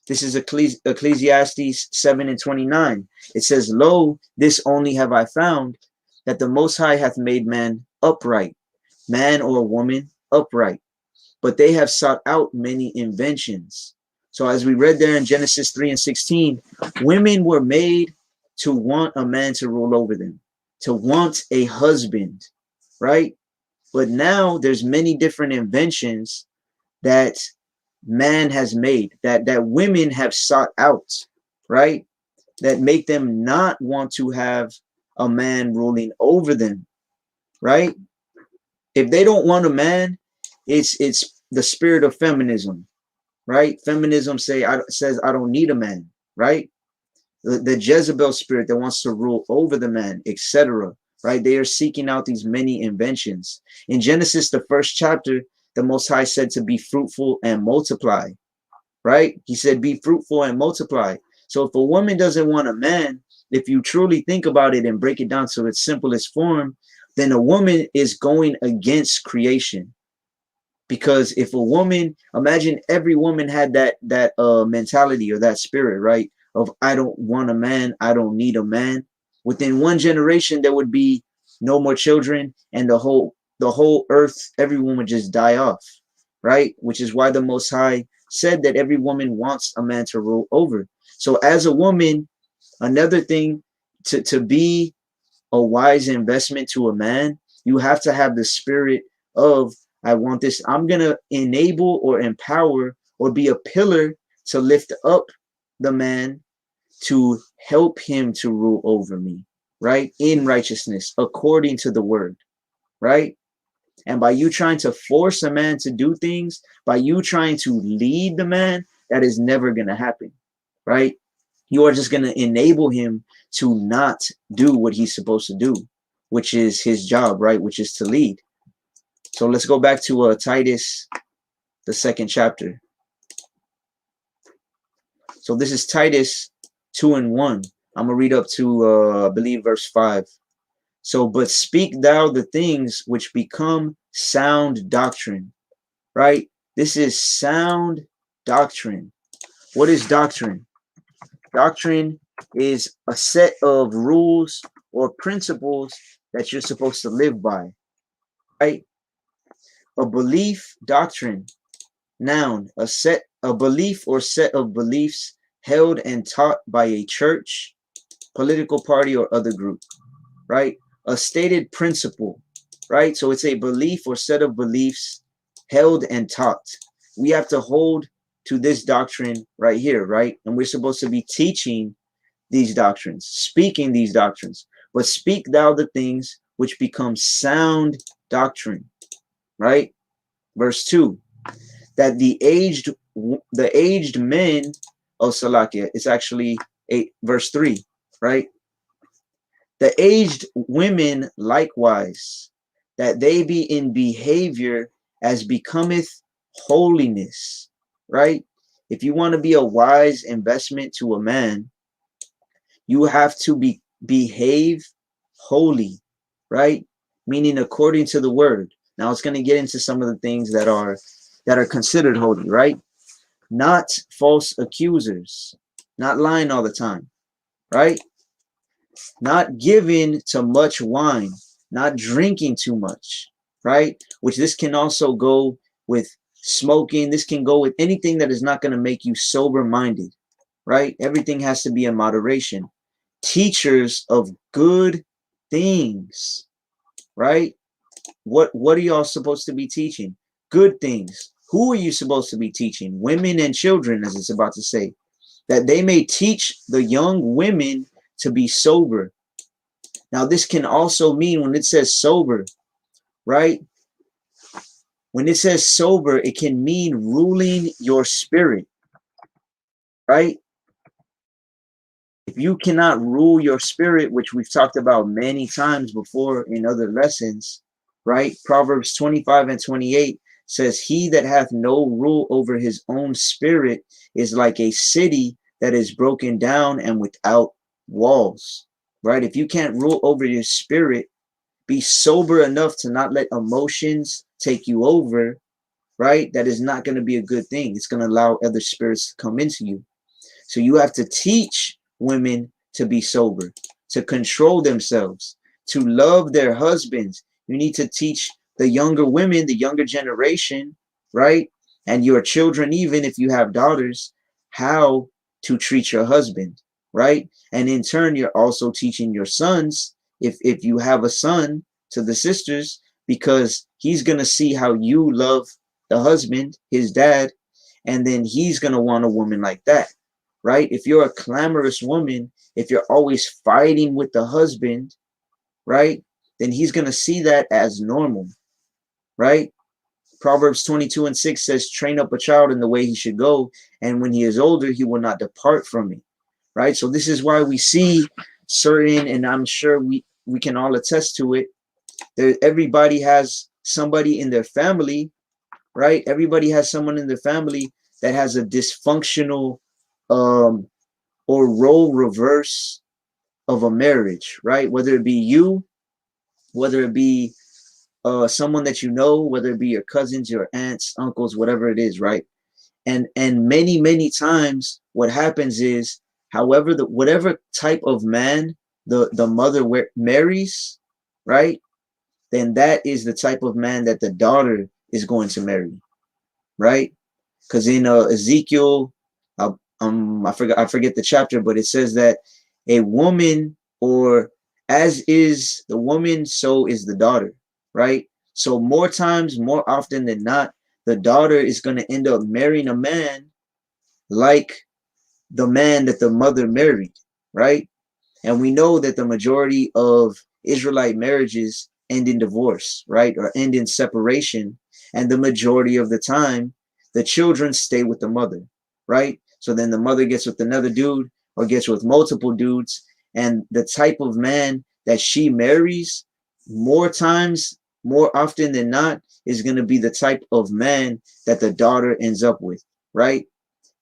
this is Ecclesiastes 7:29. It says, lo, this only have I found, that the Most High hath made man upright, man or woman upright, but they have sought out many inventions. So as we read there in Genesis 3:16, women were made to want a man to rule over them, to want a husband, right? But now there's many different inventions that man has made, that women have sought out, right? That make them not want to have a man ruling over them, right? If they don't want a man, it's the spirit of feminism, right? Feminism says I don't need a man, right? The Jezebel spirit that wants to rule over the man, etc. Right? They are seeking out these many inventions. In Genesis, the first chapter, the Most High said to be fruitful and multiply, right? He said, be fruitful and multiply. So if a woman doesn't want a man, if you truly think about it and break it down to its simplest form, then a woman is going against creation. Because if a woman, imagine every woman had that mentality or that spirit, right? Of I don't want a man, I don't need a man. Within one generation, there would be no more children, and the whole earth, everyone would just die off, right? Which is why the Most High said that every woman wants a man to rule over. So as a woman, another thing to be a wise investment to a man, you have to have the spirit of, I want this, I'm going to enable or empower or be a pillar to lift up the man to help him to rule over me, right? In righteousness, according to the word, right? And by you trying to force a man to do things, by you trying to lead the man, that is never going to happen, right? You are just going to enable him to not do what he's supposed to do, which is his job, right? Which is to lead. So let's go back to Titus, the second chapter. So this is Titus 2:1. I'm going to read up to, I believe, verse 5. So, but speak thou the things which become sound doctrine, right? This is sound doctrine. What is doctrine? Doctrine is a set of rules or principles that you're supposed to live by, right? A belief, doctrine, noun, a belief or set of beliefs held and taught by a church, political party, or other group, right? A stated principle, right? So it's a belief or set of beliefs held and taught. We have to hold to this doctrine right here, right? And we're supposed to be teaching these doctrines, speaking these doctrines. But speak thou the things which become sound doctrine, right? Verse 2, that the aged men of Salakia, it's actually verse 3, right? The aged women likewise, that they be in behavior as becometh holiness, right? If you want to be a wise investment to a man, you have to behave holy, right? Meaning according to the word. Now it's going to get into some of the things that are considered holy, right? Not false accusers, not lying all the time, right? Not giving to much wine, not drinking too much, right? Which this can also go with smoking. This can go with anything that is not going to make you sober-minded, right? Everything has to be in moderation. Teachers of good things, right? What are y'all supposed to be teaching? Good things. Who are you supposed to be teaching? Women and children, as it's about to say, that they may teach the young women to be sober. Now, this can also mean when it says sober, right? When it says sober, it can mean ruling your spirit, right? If you cannot rule your spirit, which we've talked about many times before in other lessons, right? Proverbs 25:28 says, he that hath no rule over his own spirit is like a city that is broken down and without walls, right? If you can't rule over your spirit, be sober enough to not let emotions take you over, right? That is not going to be a good thing. It's going to allow other spirits to come into you. So you have to teach women to be sober, to control themselves, to love their husbands. You need to teach the younger women, the younger generation, right? And your children, even if you have daughters, how to treat your husband, right? And in turn, you're also teaching your sons, if you have a son, to the sisters, because he's going to see how you love the husband, his dad, and then he's going to want a woman like that, right? If you're a clamorous woman, if you're always fighting with the husband, right, then he's going to see that as normal, right? Proverbs 22:6 says, train up a child in the way he should go, and when he is older, he will not depart from it, right? So this is why we see certain, and I'm sure we can all attest to it, there, everybody has somebody in their family, right? Everybody has someone in their family that has a dysfunctional um, or role reverse of a marriage, right? Whether it be you, whether it be someone that you know, whether it be your cousins, your aunts, uncles, whatever it is, right? And many times what happens is, however, the whatever type of man the mother marries, right? Then that is the type of man that the daughter is going to marry, right? Because in Ezekiel, I forget the chapter, but it says that a woman, or as is the woman, so is the daughter, right? So more times, more often than not, the daughter is going to end up marrying a man like the man that the mother married, right? And we know that the majority of Israelite marriages end in divorce, right? Or end in separation. And the majority of the time, the children stay with the mother, right? So then the mother gets with another dude or gets with multiple dudes. And the type of man that she marries, more times, more often than not, is going to be the type of man that the daughter ends up with, right?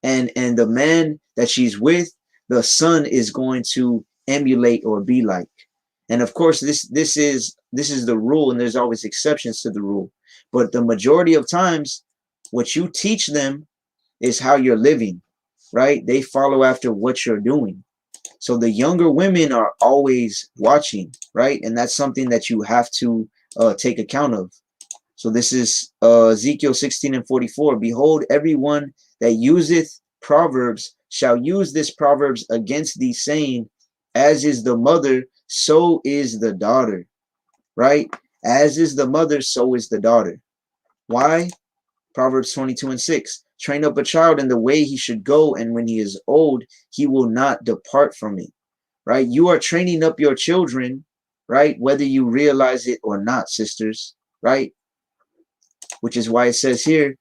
And the man that she's with, the son is going to emulate or be like. And of course, this is the rule, and there's always exceptions to the rule. But the majority of times, what you teach them is how you're living, right? They follow after what you're doing. So the younger women are always watching, right? And that's something that you have to take account of. So this is Ezekiel 16:44. Behold, everyone that useth proverbs shall use this proverbs against thee, saying, as is the mother, so is the daughter. Right? As is the mother, so is the daughter. Why? Proverbs 22:6. Train up a child in the way he should go, and when he is old, he will not depart from it. Right? You are training up your children, right? Whether you realize it or not, sisters, right? Which is why it says here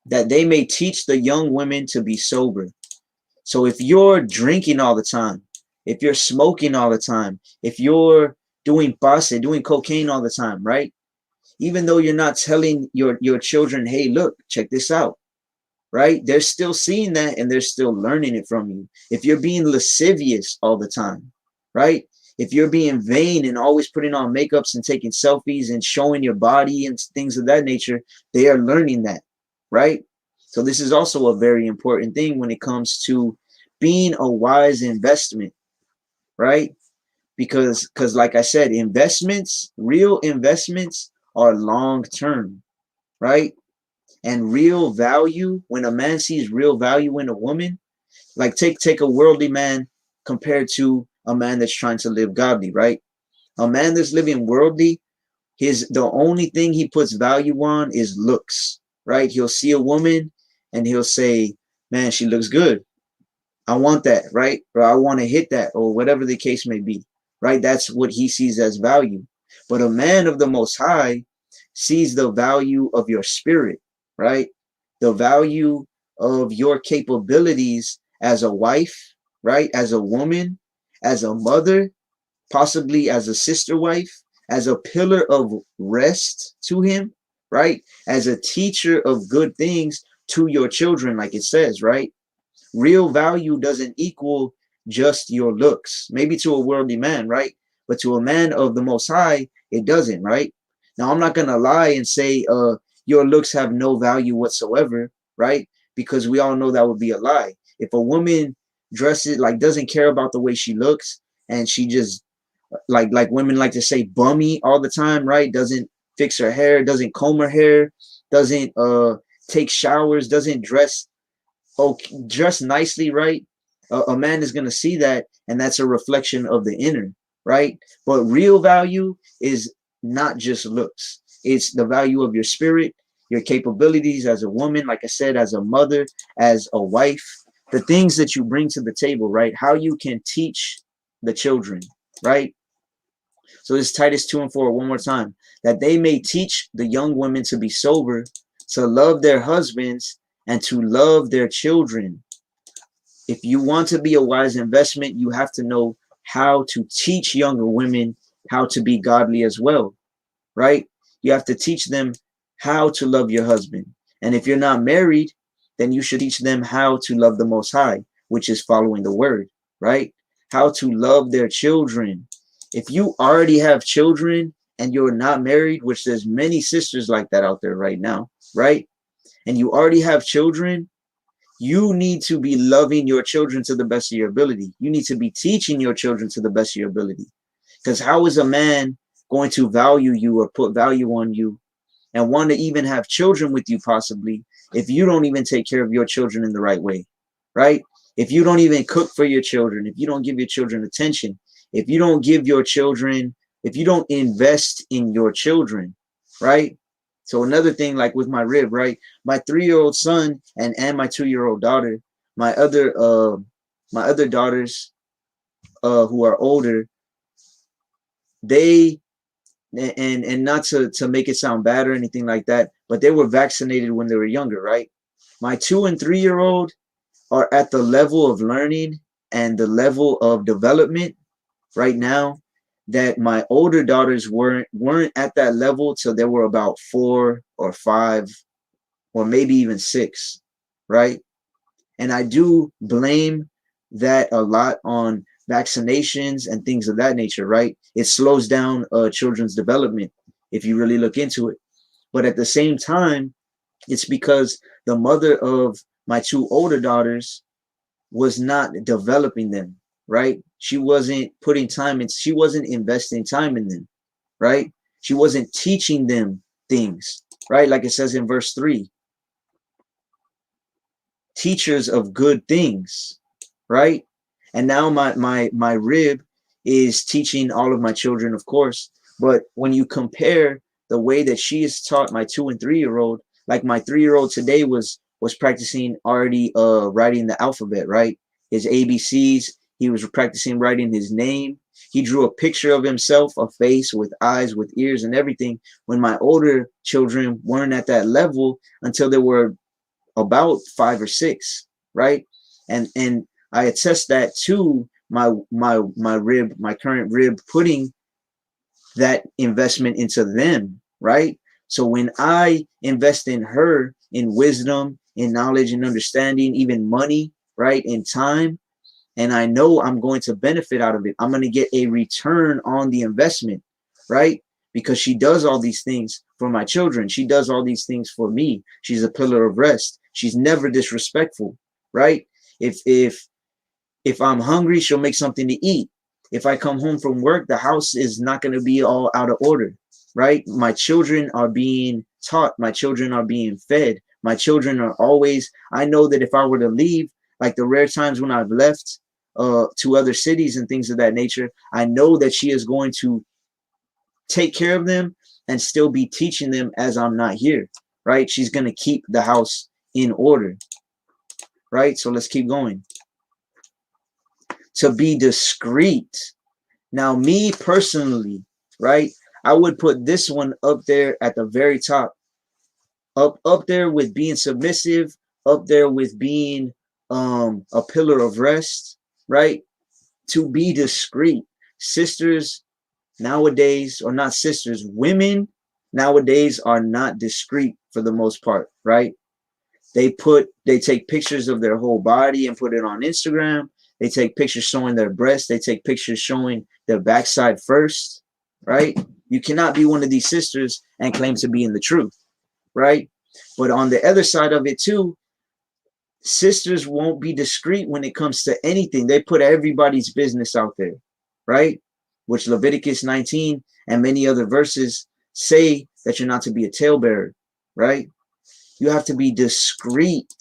that they may teach the young women to be sober. So if you're drinking all the time, if you're smoking all the time, if you're doing pase, doing cocaine all the time, right? Even though you're not telling your children, hey, look, check this out, right? They're still seeing that and they're still learning it from you. If you're being lascivious all the time, right? If you're being vain and always putting on makeups and taking selfies and showing your body and things of that nature, they are learning that, right? So this is also a very important thing when it comes to being a wise investment, right? Because like I said, investments, real investments are long term, right? And real value, when a man sees real value in a woman, like take a worldly man compared to a man that's trying to live godly, right? A man that's living worldly, the only thing he puts value on is looks, right? He'll see a woman and he'll say, man, she looks good. I want that, right? Or I want to hit that, or whatever the case may be, right? That's what he sees as value. But a man of the Most High sees the value of your spirit, right? The value of your capabilities as a wife, right? As a woman, as a mother, possibly as a sister wife, as a pillar of rest to him, right? As a teacher of good things to your children, like it says, right? Real value doesn't equal just your looks. Maybe to a worldly man, right? But to a man of the Most High, it doesn't, right? Now, I'm not going to lie and say your looks have no value whatsoever, right? Because we all know that would be a lie. If a woman dresses, like, doesn't care about the way she looks, and she just, like women like to say, bummy all the time, right? Doesn't fix her hair, doesn't comb her hair, doesn't take showers, doesn't dress nicely, right? A man is going to see that, and that's a reflection of the inner, right? But real value is not just looks. It's the value of your spirit, your capabilities as a woman, like I said, as a mother, as a wife, the things that you bring to the table, right? How you can teach the children, right? So this Titus 2 and 4, one more time. That they may teach the young women to be sober, to love their husbands, and to love their children. If you want to be a wise investment, you have to know how to teach younger women how to be godly as well, right? You have to teach them how to love your husband. And if you're not married, then you should teach them how to love the Most High, which is following the word, right? How to love their children. If you already have children and you're not married, which there's many sisters like that out there right now, right? And you already have children, you need to be loving your children to the best of your ability. You need to be teaching your children to the best of your ability. Because how is a man going to value you or put value on you and want to even have children with you possibly if you don't even take care of your children in the right way, right? If you don't even cook for your children, if you don't give your children attention, if you don't give your children, if you don't invest in your children, right? So another thing, like with my rib, right? My 3-year-old son and my 2-year-old daughter, my other daughters who are older, they and not to make it sound bad or anything like that, but they were vaccinated when they were younger, right? My 2 and 3-year-old are at the level of learning and the level of development right now that my older daughters weren't at that level till they were about 4 or 5 or maybe even 6, right? And I do blame that a lot on vaccinations and things of that nature, right? It slows down children's development if you really look into it. But at the same time, it's because the mother of my 2 older daughters was not developing them, right? She wasn't putting time in, she wasn't investing time in them, right? She wasn't teaching them things, right? Like it says in verse 3, teachers of good things, right? And now my rib is teaching all of my children, of course. But when you compare the way that she is taught my 2 and 3-year-old, like my 3-year-old today was practicing already writing the alphabet, right? His ABCs. He was practicing writing his name. He drew a picture of himself, a face with eyes, with ears, and everything. When my older children weren't at that level until they were about 5 or 6, right? And I attest that to my rib, my current rib, putting that investment into them, right? So when I invest in her, in wisdom, in knowledge and understanding, even money, right, in time, and I know I'm going to benefit out of it, I'm going to get a return on the investment, right? Because she does all these things for my children. She does all these things for me. She's a pillar of rest. She's never disrespectful, right? If I'm hungry, she'll make something to eat. If I come home from work, the house is not going to be all out of order, right? My children are being taught. My children are being fed. My children are always, I know that if I were to leave, like the rare times when I've left to other cities and things of that nature, I know that she is going to take care of them and still be teaching them as I'm not here, right? She's going to keep the house in order, right? So let's keep going. To be discreet. Now, me personally, right, I would put this one up there at the very top, up there with being submissive, up there with being a pillar of rest, right? To be discreet. Sisters nowadays, or not sisters, women nowadays are not discreet for the most part, right? They take pictures of their whole body and put it on Instagram. They take pictures showing their breasts. They take pictures showing their backside first, right? You cannot be one of these sisters and claim to be in the truth, right? But on the other side of it too, sisters won't be discreet when it comes to anything. They put everybody's business out there, right? Which Leviticus 19 and many other verses say that you're not to be a talebearer, right? You have to be discreet,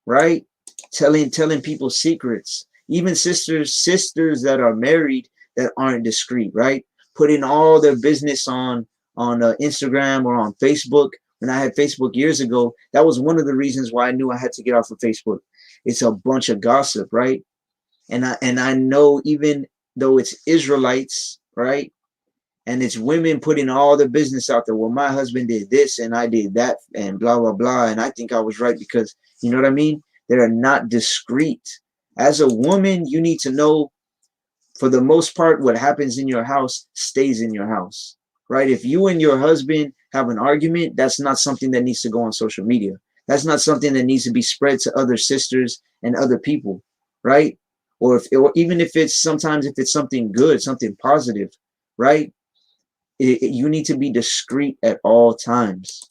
right? Telling people secrets. Even sisters that are married that aren't discreet, right? Putting all their business on Instagram or on Facebook. When I had Facebook years ago, that was one of the reasons why I knew I had to get off of Facebook. it's a bunch of gossip, right? And I know, even though it's Israelites, right? And it's women putting all the business out there. Well, my husband did this and I did that and blah, blah, blah. And I think I was right because, you know what I mean? They're not discreet. As a woman, you need to know, for the most part, what happens in your house stays in your house, right? If you and your husband have an argument, that's not something that needs to go on social media. That's not something that needs to be spread to other sisters and other people, right? Or even if it's, sometimes if it's something good, something positive, right? You need to be discreet at all times,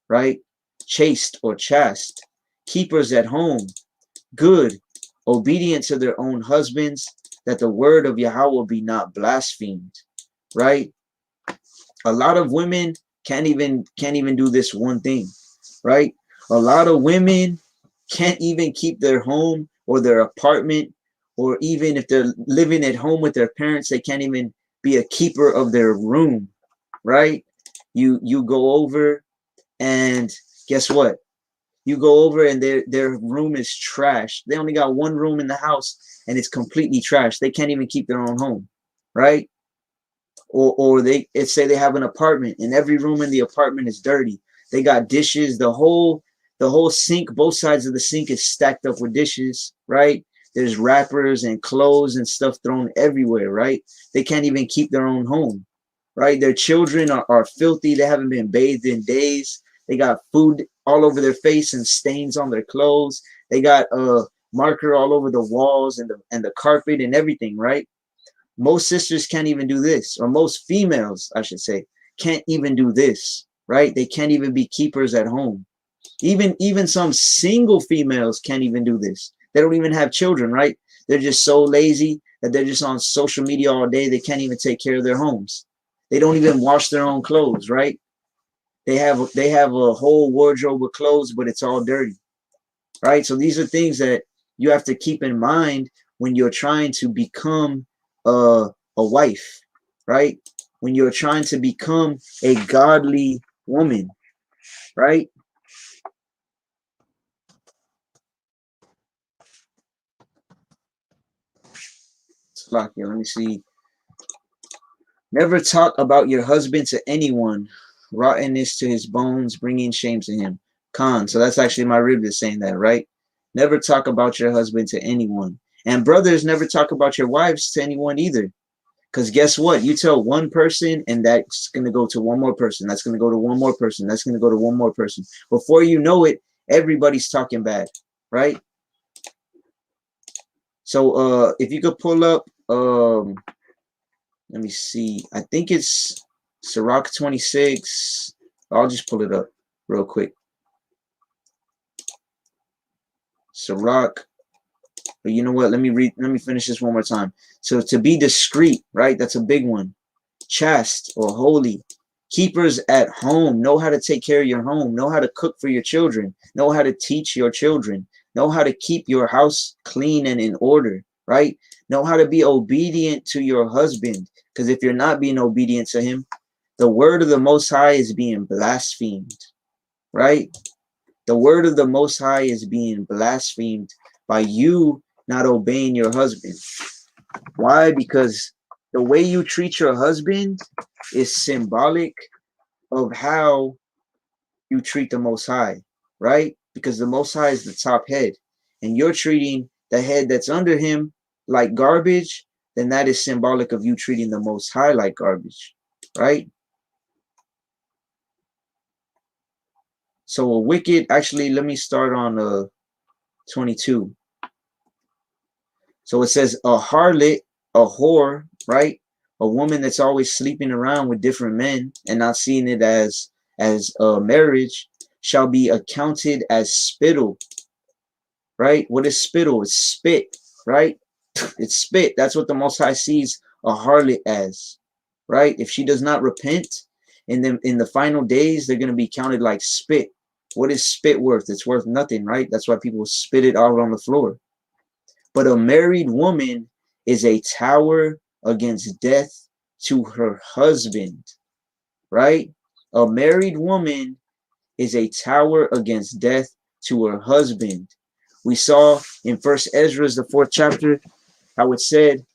right? Chaste or chaste, keepers at home, good, obedient to their own husbands, that the word of Yahweh be not blasphemed, right? A lot of women can't even do this one thing, right? A lot of women can't even keep their home or their apartment, or even if they're living at home with their parents, they can't even be a keeper of their room, right? You go over, and guess what? You go over and their room is trashed. They only got one room in the house and it's completely trashed. They can't even keep their own home, right? Or they say they have an apartment and every room in the apartment is dirty. They got dishes, the whole sink, both sides of the sink is stacked up with dishes, right? There's wrappers and clothes and stuff thrown everywhere, right? They can't even keep their own home, right? Their children are filthy. They haven't been bathed in days. They got food all over their face and stains on their clothes. They got marker all over the walls and the carpet and everything, right? Most sisters can't even do this, or most females, I should say, can't even do this, right? They can't even be keepers at home. Even some single females can't even do this. They don't even have children, right? They're just so lazy that they're just on social media all day. They can't even take care of their homes. They don't even wash their own clothes, right? They have a whole wardrobe of clothes, but it's all dirty, right? So these are things that you have to keep in mind when you're trying to become a wife, right? When you're trying to become a godly woman, right? Let me see. Never talk about your husband to anyone. Rottenness to his bones, bringing shame to him. Khan. So that's actually my rib that's saying that, right? Never talk about your husband to anyone. And brothers, never talk about your wives to anyone either. Because guess what? You tell one person and that's going to go to one more person. That's going to go to one more person. That's going to go to one more person. Before you know it, everybody's talking bad, right? So if you could pull up, let me see. I think it's Sirach 26. I'll just pull it up real quick. Sirach. But you know what? Let me finish this one more time. So to be discreet, right? That's a big one. Chaste or holy. Keepers at home. Know how to take care of your home. Know how to cook for your children. Know how to teach your children. Know how to keep your house clean and in order, right? Know how to be obedient to your husband. Because if you're not being obedient to him, the word of the Most High is being blasphemed, right? The word of the Most High is being blasphemed by you not obeying your husband. Why? Because the way you treat your husband is symbolic of how you treat the Most High, right? Because the Most High is the top head, and you're treating the head that's under him like garbage, then that is symbolic of you treating the Most High like garbage, right? So a wicked, actually, let me start on 22. So it says a harlot, a whore, right? A woman that's always sleeping around with different men and not seeing it as a marriage shall be accounted as spittle, right? What is spittle? It's spit, right? It's spit. That's what the Most High sees a harlot as, right? If she does not repent in the final days, they're going to be counted like spit. What is spit worth? It's worth nothing, right? That's why people spit it out on the floor. But a married woman is a tower against death to her husband, right? A married woman is a tower against death to her husband, We saw in First Ezra, the 4th chapter, how it said,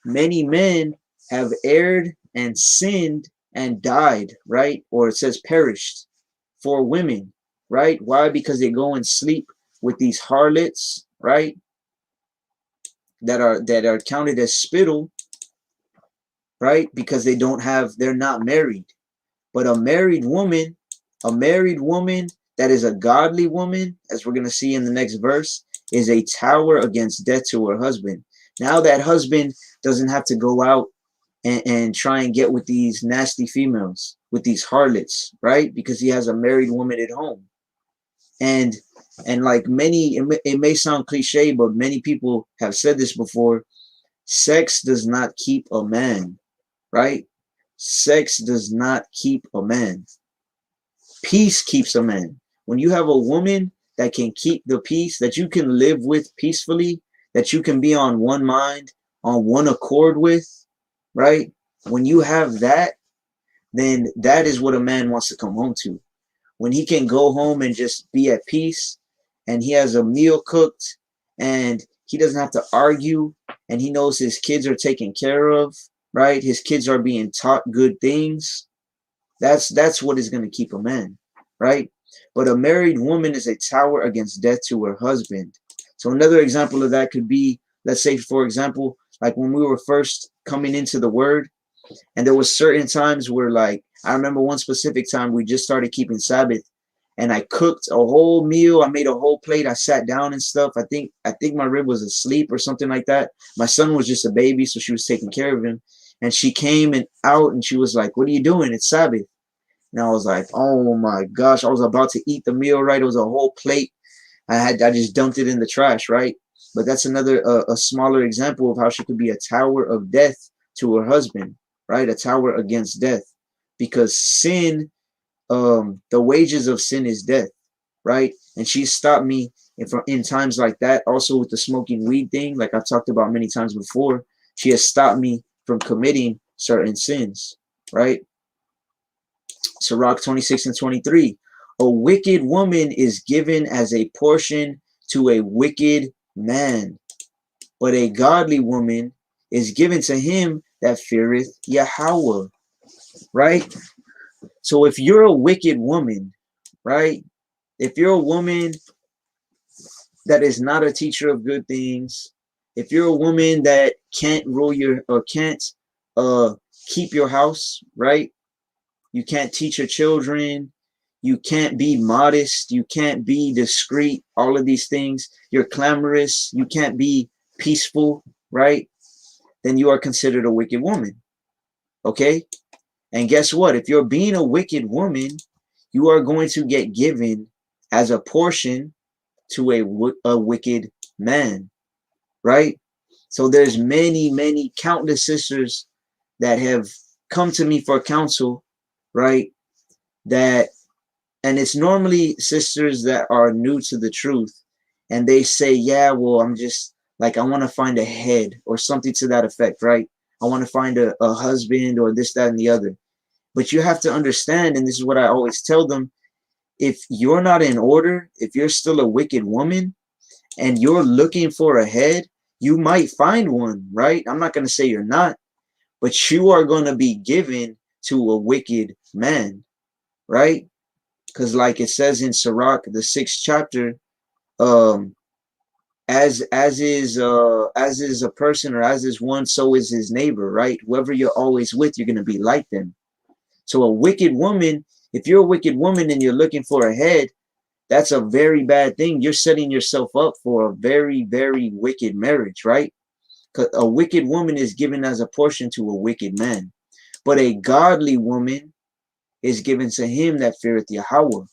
many men have erred and sinned and died, right? Or it says perished for women, right? Why? Because they go and sleep with these harlots, right? That are counted as spittle, right? Because they're not married. But a married woman that is a godly woman, as we're going to see in the next verse, is a tower against death to her husband. Now that husband doesn't have to go out and try and get with these nasty females, with these harlots, right? Because he has a married woman at home. And like many, it may sound cliche, but many people have said this before, sex does not keep a man, right? Sex does not keep a man. Peace keeps a man. When you have a woman that can keep the peace, that you can live with peacefully, that you can be on one mind, on one accord with, right? When you have that, then that is what a man wants to come home to. When he can go home and just be at peace, and he has a meal cooked, and he doesn't have to argue, and he knows his kids are taken care of, right? His kids are being taught good things. That's what is going to keep a man, right? But a married woman is a tower against death to her husband. So another example of that could be, let's say, for example, like when we were first coming into the word, and there was certain times where, like, I remember one specific time we just started keeping Sabbath, and I cooked a whole meal. I made a whole plate. I sat down and stuff. I think my rib was asleep or something like that. My son was just a baby, so she was taking care of him. And she came out and she was like, "What are you doing? It's Sabbath." And I was like, "Oh my gosh!" I was about to eat the meal. Right, it was a whole plate. I just dumped it in the trash. Right, but that's another a smaller example of how she could be a tower of death to her husband. Right, a tower against death, because sin, the wages of sin is death. Right, and she stopped me in times like that. Also with the smoking weed thing, like I talked about many times before, she has stopped me from committing certain sins. Right. Sirach 26 and 23. A wicked woman is given as a portion to a wicked man, but a godly woman is given to him that feareth Yahweh. Right? So if you're a wicked woman, right? If you're a woman that is not a teacher of good things, if you're a woman that can't rule your or can't keep your house, right? You can't teach your children. You can't be modest. You can't be discreet. All of these things. You're clamorous. You can't be peaceful, right? Then you are considered a wicked woman. Okay? And guess what? If you're being a wicked woman, you are going to get given as a portion to a wicked man, right? So there's many, countless sisters that have come to me for counsel, right? That, and it's normally sisters that are new to the truth, and they say, yeah, well, I'm just like, I want to find a head or something to that effect, right? I want to find a husband or this, that, and the other. But you have to understand, and this is what I always tell them, if you're not in order, if you're still a wicked woman and you're looking for a head, you might find one, right? I'm not going to say you're not, but you are going to be given to a wicked man, right? Because like it says in Sirach, the 6th chapter, um, as is a person, or as is one, so is his neighbor, right? Whoever you're always with, you're going to be like them. So a wicked woman, if you're a wicked woman and you're looking for a head, that's a very bad thing. You're setting yourself up for a very wicked marriage, right? Because a wicked woman is given as a portion to a wicked man, but a godly woman is given to him that feareth Yahweh,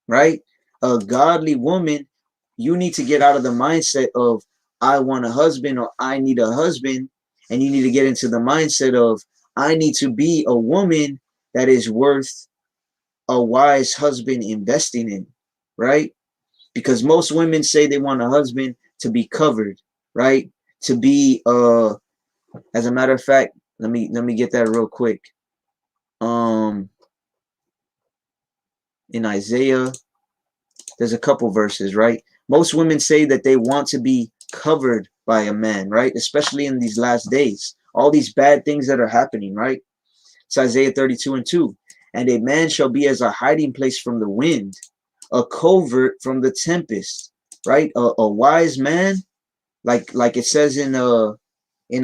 right? A godly woman, you need to get out of the mindset of I want a husband or I need a husband, and you need to get into the mindset of I need to be a woman that is worth a wise husband investing in, right? Because most women say they want a husband to be covered, right? To be as a matter of fact, let me get that real quick. In Isaiah, there's a couple verses, right? Most women say that they want to be covered by a man, right? Especially in these last days. All these bad things that are happening, right? It's Isaiah 32:2. And a man shall be as a hiding place from the wind, a covert from the tempest, right? A wise man, like it says in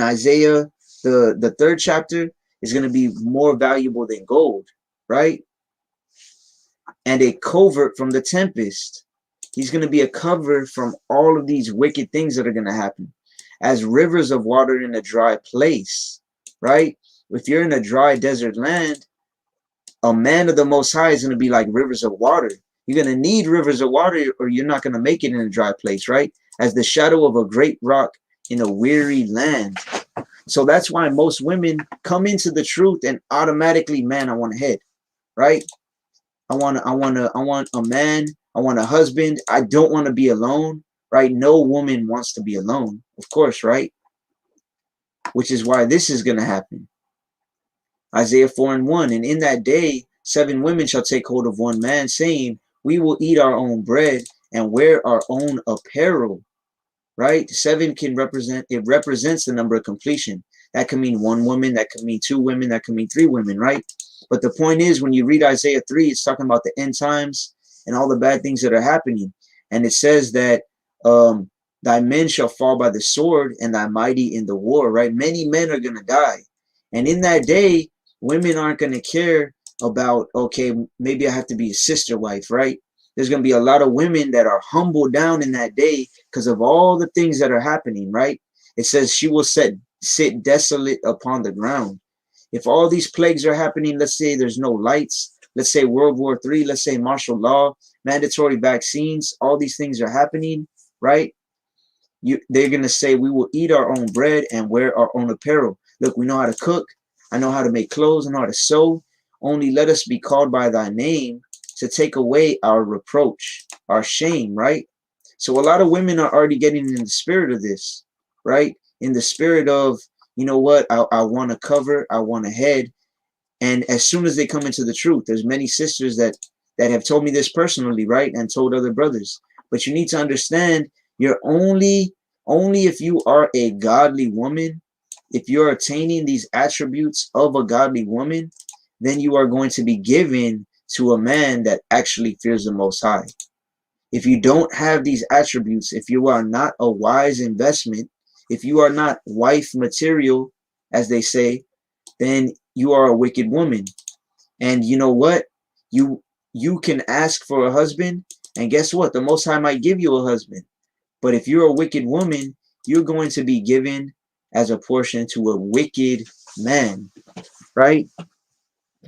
Isaiah, the third chapter, is going to be more valuable than gold, right? And a covert from the tempest. He's going to be a cover from all of these wicked things that are going to happen. As rivers of water in a dry place, right? If you're in a dry desert land, a man of the Most High is going to be like rivers of water. You're going to need rivers of water or you're not going to make it in a dry place, right? As the shadow of a great rock in a weary land. So that's why most women come into the truth and automatically, man, I want a head, right? I want a man. I want a husband. I don't want to be alone, right? No woman wants to be alone, of course, right? Which is why this is going to happen. Isaiah 4:1, and in that day 7 women shall take hold of one man, saying, we will eat our own bread and wear our own apparel, right? 7 can represent, it represents the number of completion. That can mean 1 woman, that can mean 2 women, that can mean 3 women, right? But the point is, when you read Isaiah 3, it's talking about the end times and all the bad things that are happening. And it says that thy men shall fall by the sword and thy mighty in the war, right? Many men are going to die. And in that day, women aren't going to care about, okay, maybe I have to be a sister wife, right? There's going to be a lot of women that are humbled down in that day because of all the things that are happening, right? It says she will sit desolate upon the ground. If all these plagues are happening, let's say there's no lights, let's say World War III, let's say martial law, mandatory vaccines, all these things are happening, right? They're going to say, we will eat our own bread and wear our own apparel. Look, we know how to cook. I know how to make clothes. I know how to sew. Only let us be called by thy name to take away our reproach, our shame, right? So a lot of women are already getting in the spirit of this, right? In the spirit of, you know what, I want to cover, I want a head. And as soon as they come into the truth, there's many sisters that have told me this personally, right? And told other brothers. But you need to understand, you're only if you are a godly woman, if you're attaining these attributes of a godly woman, then you are going to be given to a man that actually fears the Most High. If you don't have these attributes, if you are not a wise investment, if you are not wife material, as they say, then you are a wicked woman. And you know what? You can ask for a husband, and guess what? The Most High might give you a husband. But if you're a wicked woman, you're going to be given as a portion to a wicked man, right?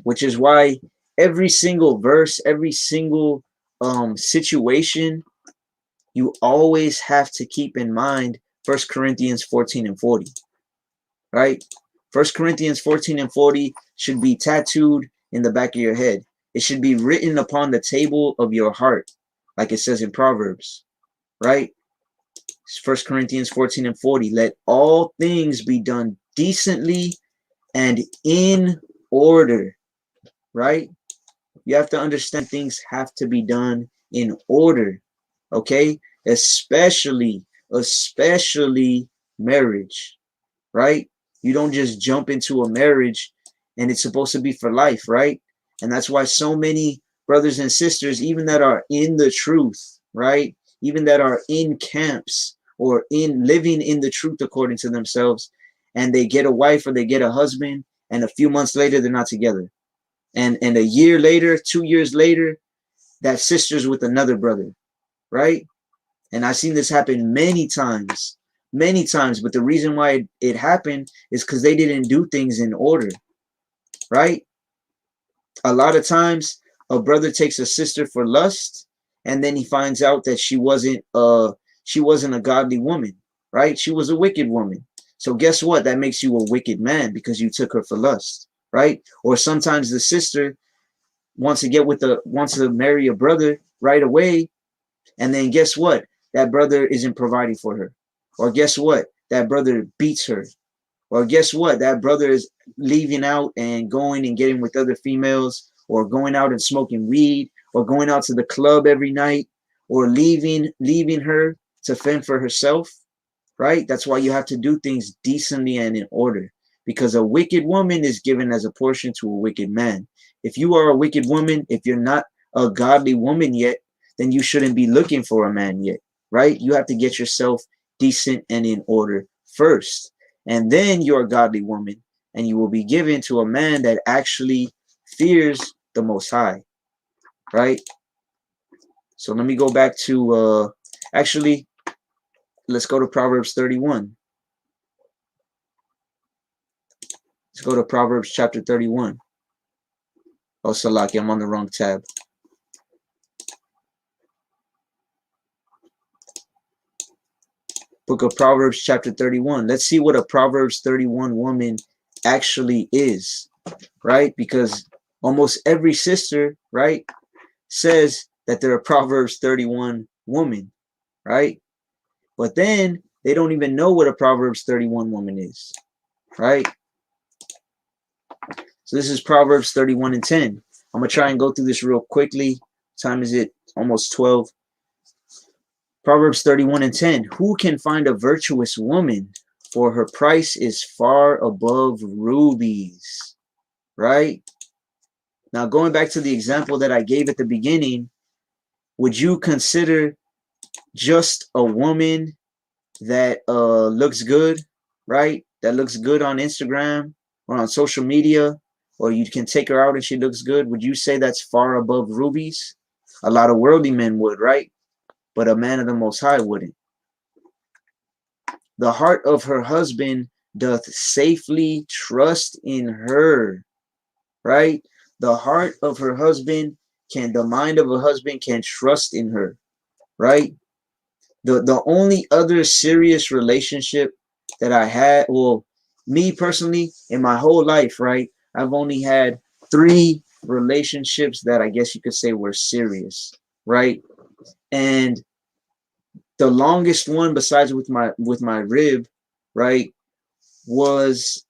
Which is why every single verse, every single situation, you always have to keep in mind 1 Corinthians 14:40, right? 1 Corinthians 14:40 should be tattooed in the back of your head. It should be written upon the table of your heart, like it says in Proverbs, right? 1 Corinthians 14:40, let all things be done decently and in order, right? You have to understand things have to be done in order, okay? Especially marriage, right? You don't just jump into a marriage and it's supposed to be for life, right? And that's why so many brothers and sisters, even that are in the truth, right? Even that are in camps or in living in the truth according to themselves, and they get a wife or they get a husband, and a few months later they're not together. And a year later, 2 years later, that sister's with another brother, right? And I've seen this happen many times, but the reason why it happened is because they didn't do things in order, right? A lot of times a brother takes a sister for lust, and then he finds out that she wasn't a godly woman, right? She was a wicked woman. So guess what? That makes you a wicked man because you took her for lust, right? Or sometimes the sister wants to marry a brother right away, and then guess what? That brother isn't providing for her. Or guess what? That brother beats her. Or guess what? That brother is leaving out and going and getting with other females, or going out and smoking weed, or going out to the club every night, or leaving her to fend for herself, right? That's why you have to do things decently and in order, because a wicked woman is given as a portion to a wicked man. If you are a wicked woman, if you're not a godly woman yet, then you shouldn't be looking for a man yet, right? You have to get yourself decent and in order first, and then you're a godly woman, and you will be given to a man that actually fears the Most High, right? So let me go back to actually, let's go to Proverbs 31. Let's go to Proverbs chapter 31. Oh, Salaki, I'm on the wrong tab. Book of Proverbs chapter 31. Let's see what a Proverbs 31 woman actually is, right? Because almost every sister, right, says that they're a Proverbs 31 woman, right? But then they don't even know what a Proverbs 31 woman is, right? So this is Proverbs 31 and 10. I'm going to try and go through this real quickly. Time is it? Almost 12. Proverbs 31 and 10. Who can find a virtuous woman? For her price is far above rubies. Right? Now, going back to the example that I gave at the beginning, would you consider just a woman that looks good, right? That looks good on Instagram or on social media, or you can take her out and she looks good. Would you say that's far above rubies? A lot of worldly men would, right? But a man of the Most High wouldn't. The heart of her husband doth safely trust in her, right? The heart of her husband the mind of a husband can trust in her, right? The only other serious relationship that I had, well, me personally, in my whole life, right? I've only had 3 relationships that I guess you could say were serious, right? And the longest one, besides with my rib, right, was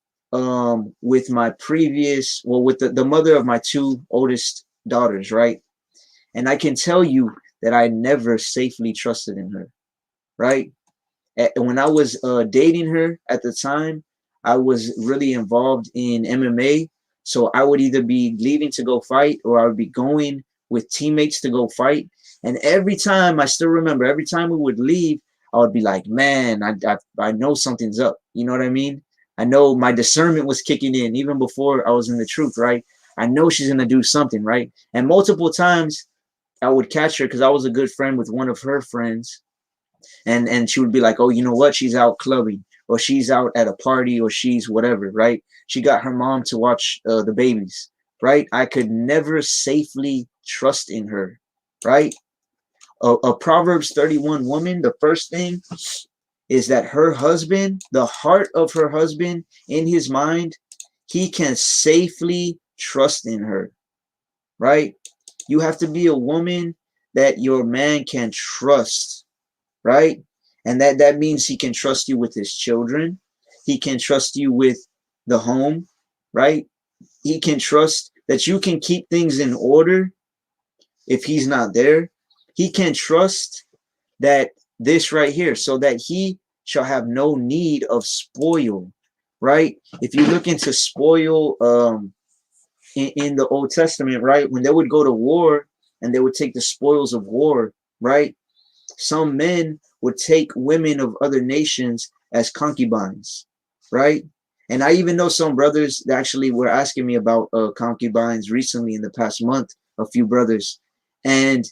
with my previous, well, with the mother of my 2 oldest daughters, right? And I can tell you that I never safely trusted in her, right? When I was dating her at the time, I was really involved in MMA. So I would either be leaving to go fight, or I would be going with teammates to go fight. And every time, I still remember, every time we would leave, I would be like, man, I know something's up. You know what I mean? I know my discernment was kicking in even before I was in the truth, right? I know she's going to do something, right? And multiple times I would catch her because I was a good friend with one of her friends, and she would be like, oh, you know what, she's out clubbing, or she's out at a party, or she's whatever, right? She got her mom to watch the babies, right? I could never safely trust in her, right? A Proverbs 31 woman, the first thing is that her husband, the heart of her husband, in his mind, he can safely trust in her, right? You have to be a woman that your man can trust, right? And that means he can trust you with his children. He can trust you with the home, right? He can trust that you can keep things in order if he's not there. He can trust that this right here, so that he shall have no need of spoil, right? If you look into spoil in the Old Testament, right, when they would go to war and they would take the spoils of war, right, some men would take women of other nations as concubines, right? And I even know some brothers that actually were asking me about concubines recently in the past month, a few brothers. And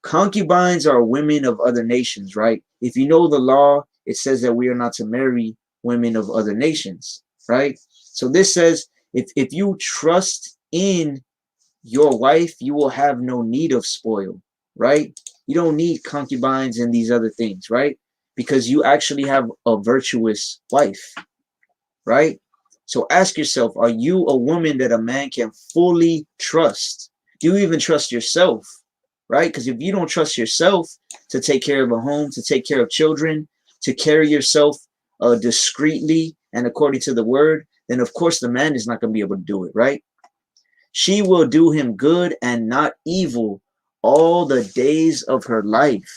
concubines are women of other nations, right? If you know the law, it says that we are not to marry women of other nations, right? So this says if you trust in your wife, you will have no need of spoil, right? You don't need concubines and these other things, right? Because you actually have a virtuous wife, right? So ask yourself, are you a woman that a man can fully trust? Do you even trust yourself, right? Because if you don't trust yourself to take care of a home, to take care of children, to carry yourself discreetly and according to the word, then of course the man is not going to be able to do it, right? She will do him good and not evil all the days of her life.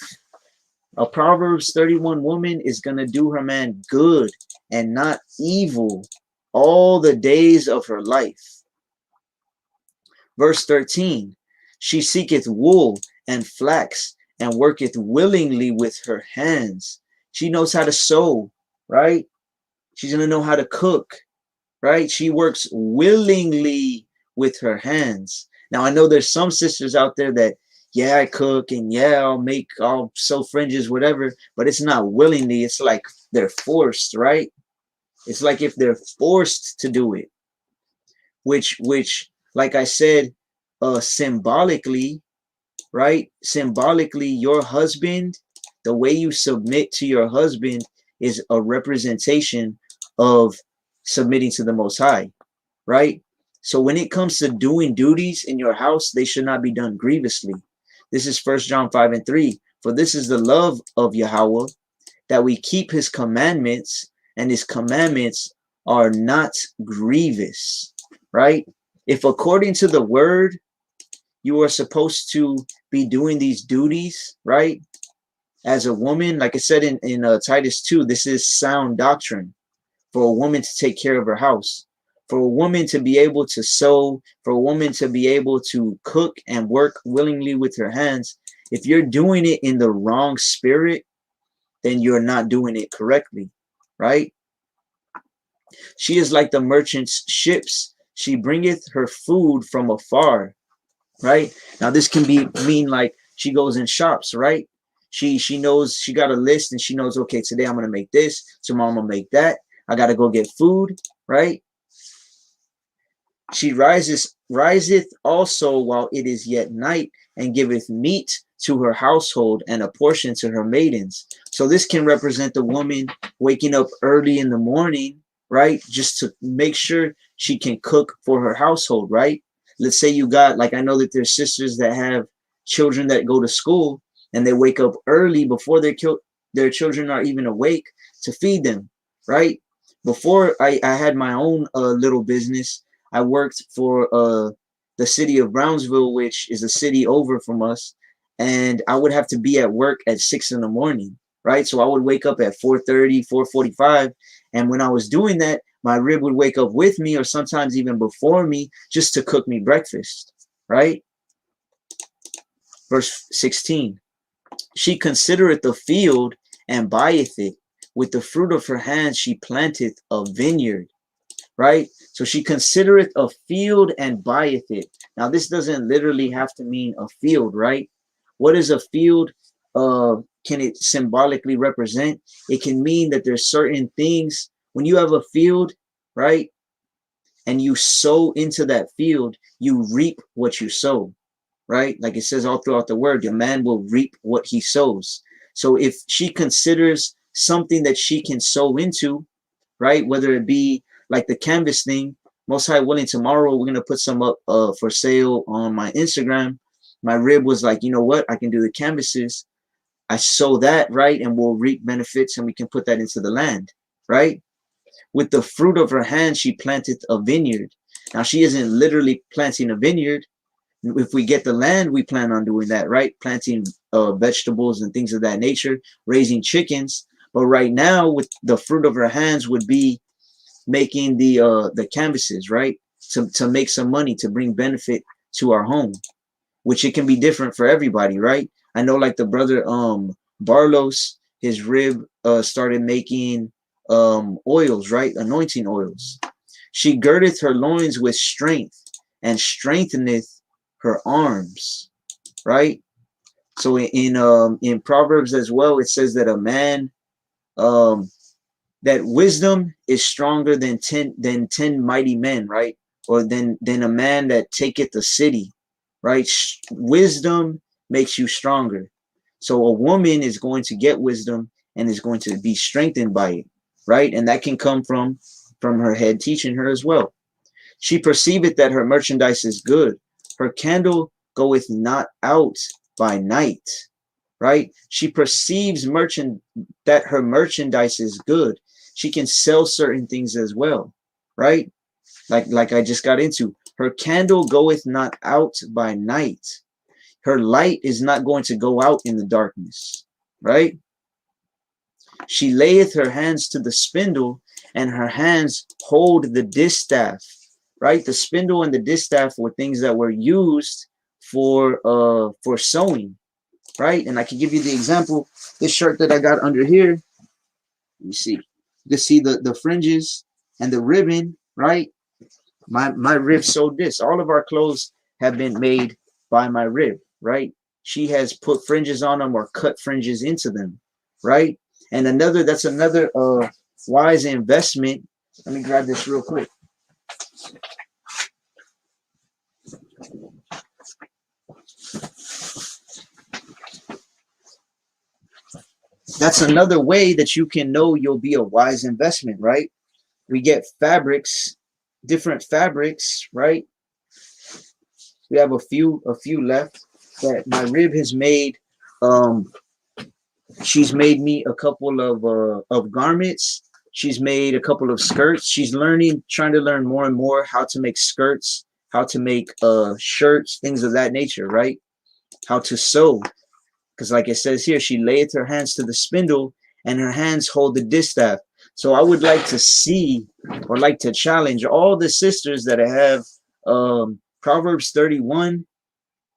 A Proverbs 31 woman is going to do her man good and not evil all the days of her life. Verse 13, she seeketh wool and flax and worketh willingly with her hands. She knows how to sew, right? She's going to know how to cook, right? She works willingly with her hands. Now, I know there's some sisters out there that, yeah, I cook and yeah, I'll sew fringes, whatever, but it's not willingly. It's like they're forced, right? It's like if they're forced to do it, which, like I said, symbolically, right? Symbolically, your husband, the way you submit to your husband is a representation of submitting to the Most High, right? So when it comes to doing duties in your house, they should not be done grievously. This is 1 John 5:3. For this is the love of Yahweh, that we keep his commandments, and his commandments are not grievous, right? If according to the word, you are supposed to be doing these duties, right? As a woman, like I said in Titus 2, this is sound doctrine for a woman to take care of her house, for a woman to be able to sew, for a woman to be able to cook and work willingly with her hands. If you're doing it in the wrong spirit, then you're not doing it correctly, right? She is like the merchant's ships. She bringeth her food from afar, right? Now this can mean like she goes and shops, right? She knows, she got a list and she knows, okay, today I'm gonna make this, tomorrow I'm gonna make that. I gotta go get food, right? She riseth also while it is yet night, and giveth meat to her household and a portion to her maidens. So this can represent the woman waking up early in the morning, right? Just to make sure she can cook for her household, right? Let's say you got, like, I know that there's sisters that have children that go to school and they wake up early before their children are even awake to feed them, right? Before I had my own little business, I worked for the city of Brownsville, which is a city over from us, and I would have to be at work at 6 in the morning, right? So I would wake up at 4:30, 4:45, and when I was doing that, my rib would wake up with me or sometimes even before me just to cook me breakfast, right? Verse 16, she considereth the field and buyeth it. With the fruit of her hands she planteth a vineyard, right? So she considereth a field and buyeth it. Now this doesn't literally have to mean a field, right? What is a field? Can it symbolically represent? It can mean that there's certain things when you have a field, right? And you sow into that field, you reap what you sow, right? Like it says all throughout the word, your man will reap what he sows. So if she considers something that she can sow into, right? Whether it be like the canvas thing, most high willing, tomorrow we're gonna put some up for sale on my Instagram. My rib was like, you know what? I can do the canvases. I sow that, right? And we'll reap benefits and we can put that into the land, right? With the fruit of her hand, she planted a vineyard. Now she isn't literally planting a vineyard. If we get the land, we plan on doing that, right? Planting vegetables and things of that nature, raising chickens. But right now, with the fruit of her hands, would be making the canvases, right? To make some money, to bring benefit to our home, which it can be different for everybody, right? I know, like the brother Barlos, his rib started making oils, right? Anointing oils. She girdeth her loins with strength and strengtheneth her arms, right? So in Proverbs as well, it says that a man that wisdom is stronger than 10 mighty men, right? Or than a man that taketh a city, right? Wisdom makes you stronger. So a woman is going to get wisdom and is going to be strengthened by it, right? And that can come from her head teaching her as well. She perceiveth that her merchandise is good. Her candle goeth not out by night, right? She perceives that her merchandise is good. She can sell certain things as well, right? Like I just got into. Her candle goeth not out by night. Her light is not going to go out in the darkness, right? She layeth her hands to the spindle, and her hands hold the distaff, right? The spindle and the distaff were things that were used for sewing, right? And I can give you the example. This shirt that I got under here, let me see. You can see the fringes and the ribbon, right? My rib sewed this. All of our clothes have been made by my rib, right? She has put fringes on them or cut fringes into them, right? And that's another wise investment. Let me grab this real quick. That's another way that you can know you'll be a wise investment, right? We get fabrics, different fabrics, right? We have a few left that my rib has made. She's made me a couple of garments. She's made a couple of skirts. She's trying to learn more and more how to make skirts, how to make shirts, things of that nature, right? How to sew. Because like it says here, she layeth her hands to the spindle, and her hands hold the distaff. So I would like to see, or like to challenge all the sisters that have Proverbs 31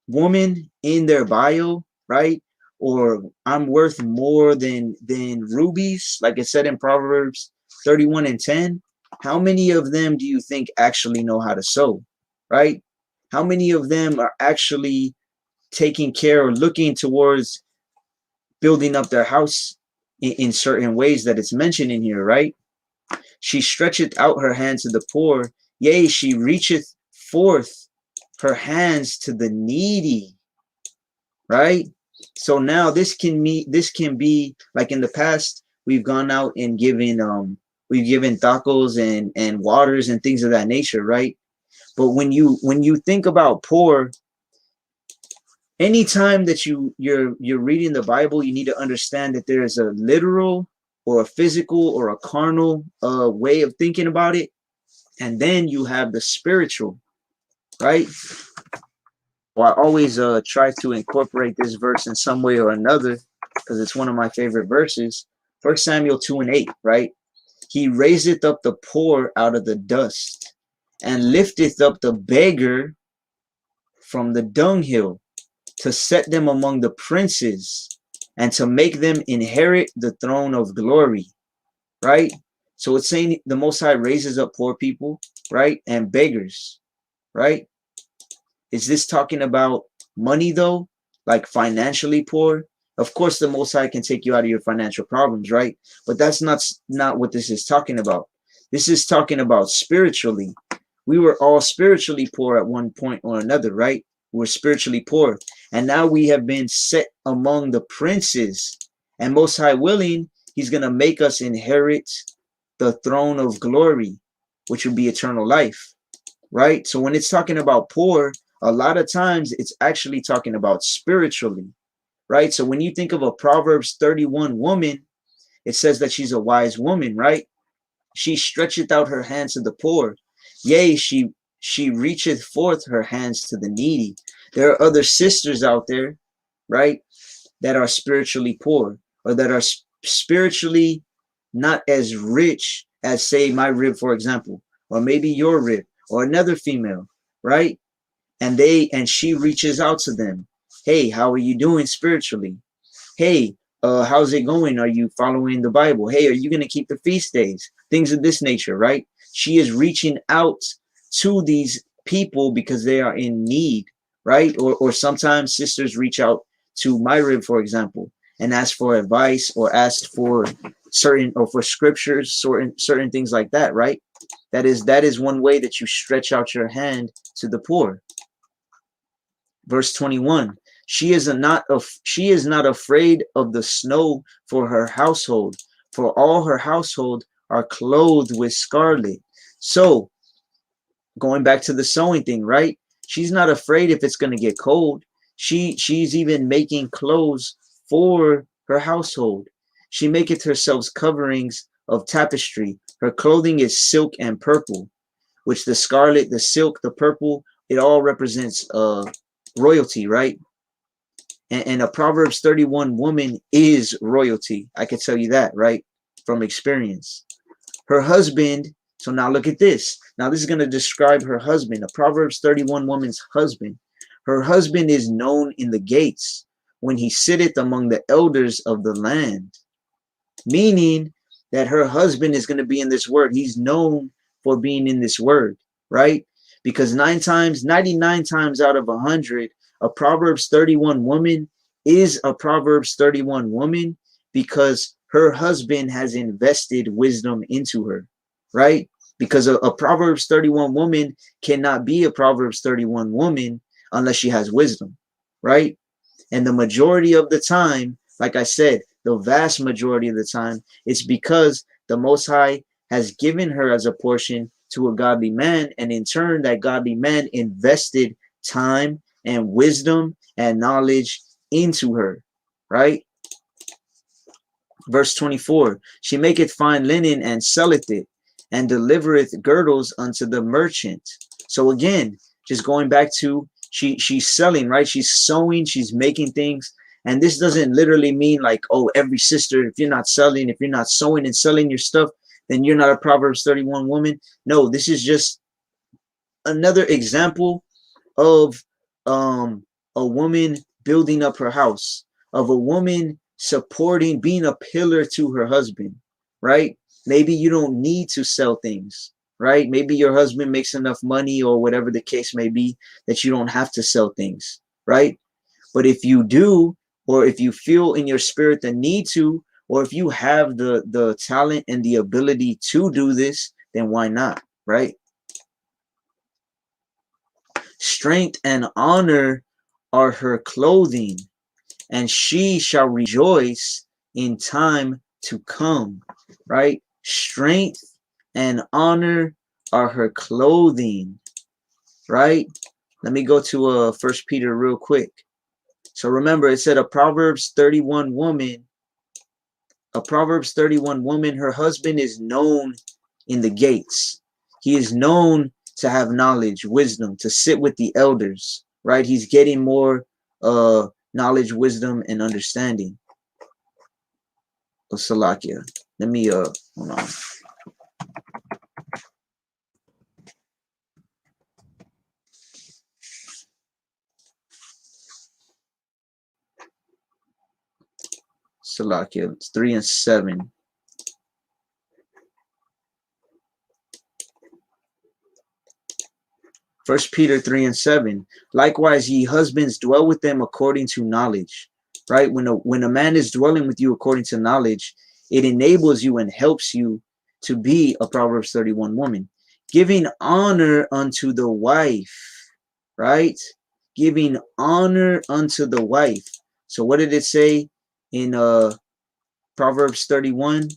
woman in their bio, right? Or I'm worth more than rubies, like it said in Proverbs 31 and 10. How many of them do you think actually know how to sew, right? How many of them are actually taking care or looking towards building up their house in certain ways that it's mentioned in here, right? She stretcheth out her hand to the poor, yea, she reacheth forth her hands to the needy, right? So now this can be like in the past, we've gone out and we've given tacos and waters and things of that nature, right? But when you think about poor, anytime that you're reading the Bible, you need to understand that there is a literal or a physical or a carnal way of thinking about it, and then you have the spiritual, right? Well, I always try to incorporate this verse in some way or another because it's one of my favorite verses. 1 Samuel 2 and 8, right? He raiseth up the poor out of the dust and lifteth up the beggar from the dunghill, to set them among the princes and to make them inherit the throne of glory, right? So it's saying the Most High raises up poor people, right? And beggars, right? Is this talking about money though? Like financially poor? Of course, the Most High can take you out of your financial problems, right? But that's not what this is talking about. This is talking about spiritually. We were all spiritually poor at one point or another, right? We're spiritually poor. And now we have been set among the princes. And Most High willing, he's going to make us inherit the throne of glory, which will be eternal life, right? So when it's talking about poor, a lot of times it's actually talking about spiritually, right? So when you think of a Proverbs 31 woman, it says that she's a wise woman, right? She stretcheth out her hands to the poor. Yea, she reacheth forth her hands to the needy. There are other sisters out there, right, that are spiritually poor, or that are spiritually not as rich as, say, my rib, for example, or maybe your rib, or another female, right? And she reaches out to them. Hey, how are you doing spiritually? Hey, how's it going? Are you following the Bible? Hey, are you going to keep the feast days? Things of this nature, right? She is reaching out to these people because they are in need, right? Or sometimes sisters reach out to my rib, for example, and ask for advice or ask for for scriptures, certain things like that, right? That is one way that you stretch out your hand to the poor. Verse 21. She is not afraid of the snow for her household, for all her household are clothed with scarlet. So going back to the sewing thing, right? She's not afraid if it's going to get cold. She's even making clothes for her household. She maketh herself coverings of tapestry. Her clothing is silk and purple, which the scarlet, the silk, the purple, it all represents royalty, right? And a Proverbs 31 woman is royalty. I can tell you that, right? From experience. Her husband, so now look at this. Now this is going to describe her husband, a Proverbs 31 woman's husband. Her husband is known in the gates when he sitteth among the elders of the land. Meaning that her husband is going to be in this word. He's known for being in this word, right? Because 99 times out of 100, a Proverbs 31 woman is a Proverbs 31 woman because her husband has invested wisdom into her, right? Because a Proverbs 31 woman cannot be a Proverbs 31 woman unless she has wisdom, right? And the majority of the time, like I said, the vast majority of the time, it's because the Most High has given her as a portion to a godly man, and in turn, that godly man invested time and wisdom and knowledge into her, right? Verse 24, she maketh fine linen and selleth it, and delivereth girdles unto the merchant. So again, just going back to she's selling, right? She's sewing, she's making things. And this doesn't literally mean like, oh, every sister, if you're not selling, if you're not sewing and selling your stuff, then you're not a Proverbs 31 woman. No, this is just another example of a woman building up her house, of a woman supporting, being a pillar to her husband, right? Maybe you don't need to sell things, right? Maybe your husband makes enough money or whatever the case may be that you don't have to sell things, right? But if you do, or if you feel in your spirit the need to, or if you have the talent and the ability to do this, then why not, right? Strength and honor are her clothing, and she shall rejoice in time to come, right? Strength and honor are her clothing, right? Let me go to 1 Peter real quick. So remember, it said a Proverbs 31 woman, her husband is known in the gates. He is known to have knowledge, wisdom, to sit with the elders, right? He's getting more knowledge, wisdom, and understanding. Salakia. Let me hold on. Salakia. It's 3 and 7. First Peter 3 and 7. Likewise, ye husbands, dwell with them according to knowledge. Right? When a man is dwelling with you according to knowledge, it enables you and helps you to be a Proverbs 31 woman. Giving honor unto the wife. Right? Giving honor unto the wife. So what did it say in Proverbs 31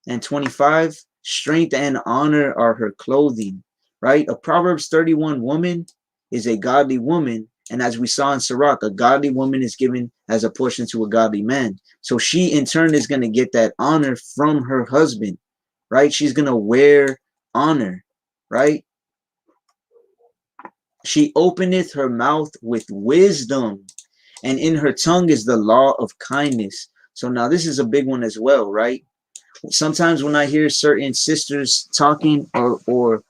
and 25? Strength and honor are her clothing. Right? A Proverbs 31 woman is a godly woman. And as we saw in Sirach, a godly woman is given as a portion to a godly man. So she in turn is going to get that honor from her husband, right? She's going to wear honor, right? She openeth her mouth with wisdom, and in her tongue is the law of kindness. So now this is a big one as well, right? Sometimes when I hear certain sisters talking, or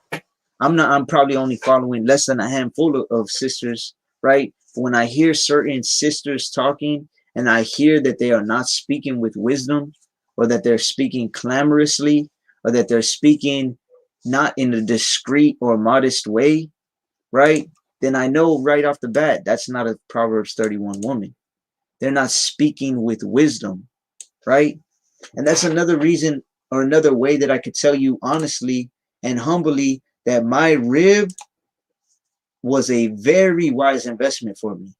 I'm probably only following less than a handful of sisters, right? When I hear certain sisters talking and I hear that they are not speaking with wisdom, or that they're speaking clamorously, or that they're speaking not in a discreet or modest way, right? Then I know right off the bat, that's not a Proverbs 31 woman. They're not speaking with wisdom, right? And that's another reason or another way that I could tell you honestly and humbly that my rib was a very wise investment for me,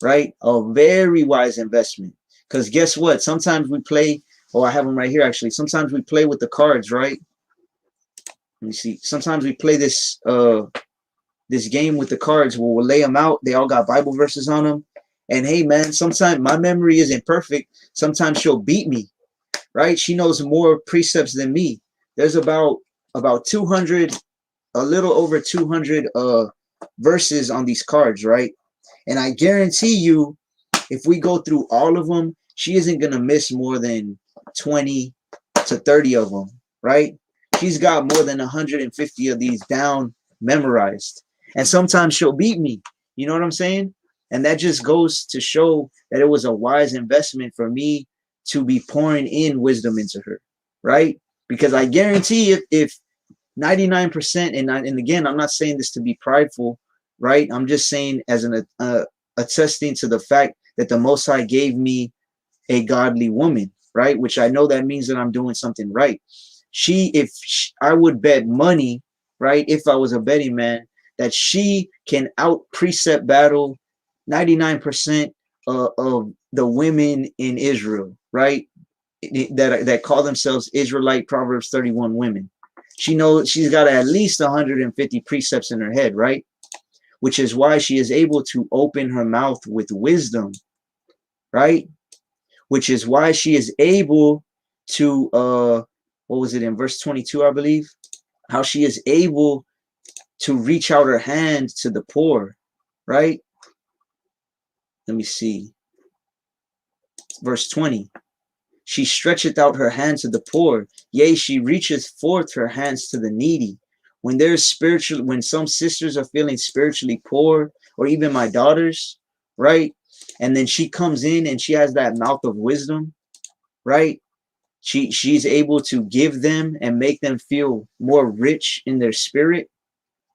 right? A very wise investment. Because guess what? Sometimes we play, oh, I have them right here actually. Sometimes we play with the cards, right? Let me see. Sometimes we play this this game with the cards where we'll lay them out. They all got Bible verses on them. And hey, man, sometimes my memory isn't perfect. Sometimes she'll beat me, right? She knows more precepts than me. There's about 200, a little over 200 verses on these cards, right? And I guarantee you if we go through all of them, she isn't going to miss more than 20 to 30 of them, right? She's got more than 150 of these down memorized. And sometimes she'll beat me. You know what I'm saying? And that just goes to show that it was a wise investment for me to be pouring in wisdom into her, right? Because I guarantee if 99%, and again, I'm not saying this to be prideful, right? I'm just saying as an attesting to the fact that the Most High gave me a godly woman, right? Which I know that means that I'm doing something right. I would bet money, right? If I was a betting man, that she can out precept battle 99% of the women in Israel, right? That call themselves Israelite Proverbs 31 women. She knows she's got at least 150 precepts in her head, right? Which is why she is able to open her mouth with wisdom, right? Which is why she is able to what was it in verse 22, I believe, how she is able to reach out her hand to the poor, right? Let me see. Verse 20. She stretcheth out her hand to the poor, yea, she reacheth forth her hands to the needy. When some sisters are feeling spiritually poor, or even my daughters, right? And then she comes in and she has that mouth of wisdom, right? She's able to give them and make them feel more rich in their spirit,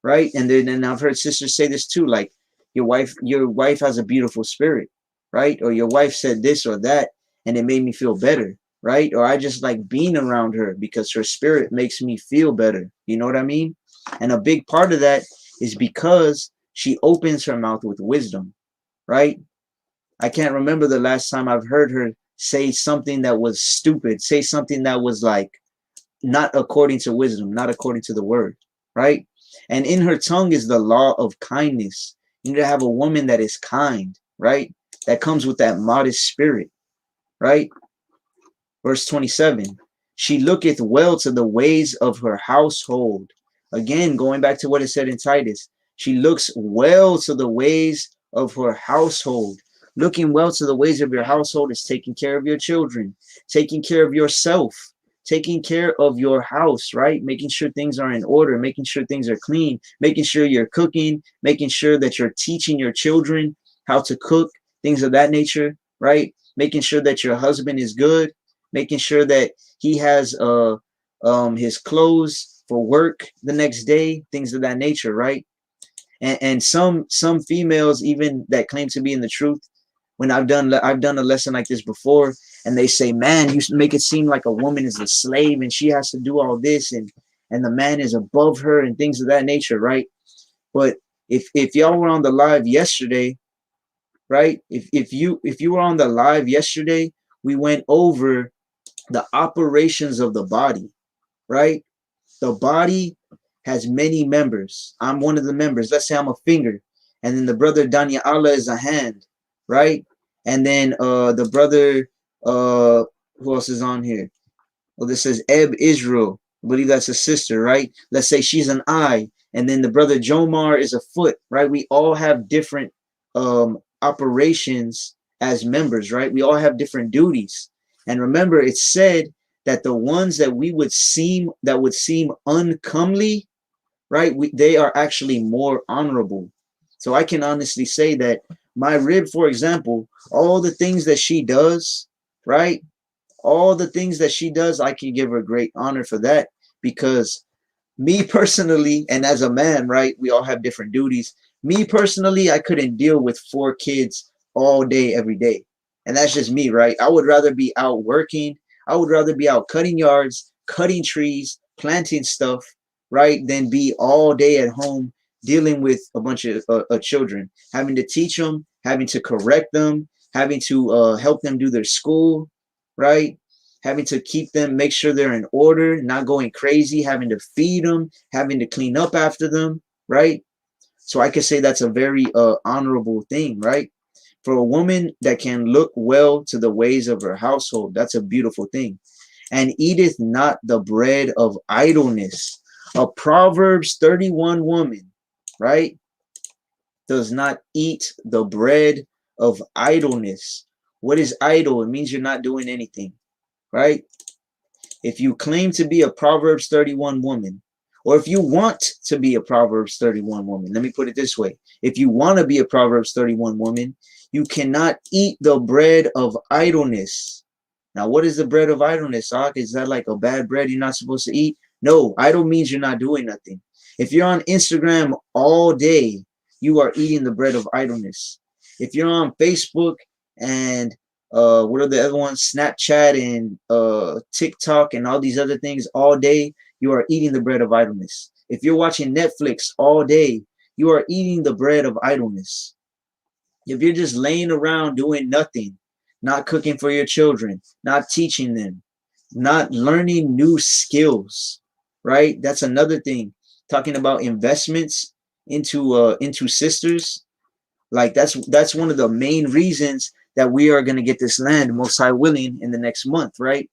right? And I've heard sisters say this too, like your wife has a beautiful spirit, right? Or your wife said this or that, and it made me feel better, right? Or I just like being around her because her spirit makes me feel better. You know what I mean? And a big part of that is because she opens her mouth with wisdom, right? I can't remember the last time I've heard her say something that was stupid, say something that was like not according to wisdom, not according to the word, right? And in her tongue is the law of kindness. You need to have a woman that is kind, right? That comes with that modest spirit, right? Verse 27, she looketh well to the ways of her household. Again, going back to what it said in Titus, she looks well to the ways of her household. Looking well to the ways of your household is taking care of your children, taking care of yourself, taking care of your house, right? Making sure things are in order, making sure things are clean, making sure you're cooking, making sure that you're teaching your children how to cook, things of that nature, right? Making sure that your husband is good, making sure that he has his clothes for work the next day, things of that nature, right? And some females even that claim to be in the truth, when I've done a lesson like this before, and they say, man, you make it seem like a woman is a slave and she has to do all this, and the man is above her and things of that nature, right? But if y'all were on the live yesterday, right? If you were on the live yesterday, we went over the operations of the body, right? The body has many members. I'm one of the members. Let's say I'm a finger, and then the brother Danya Allah is a hand, right? And then the brother who else is on here? Well, this says Eb Israel. I believe that's a sister, right? Let's say she's an eye, and then the brother Jomar is a foot, right? We all have different operations as members, right? We all have different duties. And remember, it's said that the ones that would seem uncomely, right? They are actually more honorable. So I can honestly say that my rib, for example, all the things that she does, right? All the things that she does, I can give her great honor for that, because me personally, and as a man, right, we all have different duties. Me personally, I couldn't deal with 4 kids all day, every day. And that's just me, right? I would rather be out working. I would rather be out cutting yards, cutting trees, planting stuff, right, than be all day at home dealing with a bunch of children, having to teach them, having to correct them, having to help them do their school, right? Having to keep them, make sure they're in order, not going crazy, having to feed them, having to clean up after them, right? So I could say that's a very honorable thing, right? For a woman that can look well to the ways of her household, that's a beautiful thing. And eateth not the bread of idleness. A Proverbs 31 woman, right, does not eat the bread of idleness. What is idle? It means you're not doing anything, right? If you claim to be a Proverbs 31 woman, or if you want to be a Proverbs 31 woman, let me put it this way. If you want to be a Proverbs 31 woman, you cannot eat the bread of idleness. Now, what is the bread of idleness, Ak? Is that like a bad bread you're not supposed to eat? No, idle means you're not doing nothing. If you're on Instagram all day, you are eating the bread of idleness. If you're on Facebook and what are the other ones? Snapchat and TikTok and all these other things all day, you are eating the bread of idleness. If you're watching Netflix all day, you are eating the bread of idleness. If you're just laying around doing nothing, not cooking for your children, not teaching them, not learning new skills, right? That's another thing. Talking about investments into sisters, like that's one of the main reasons that we are going to get this land, most high willing, in the next month, right?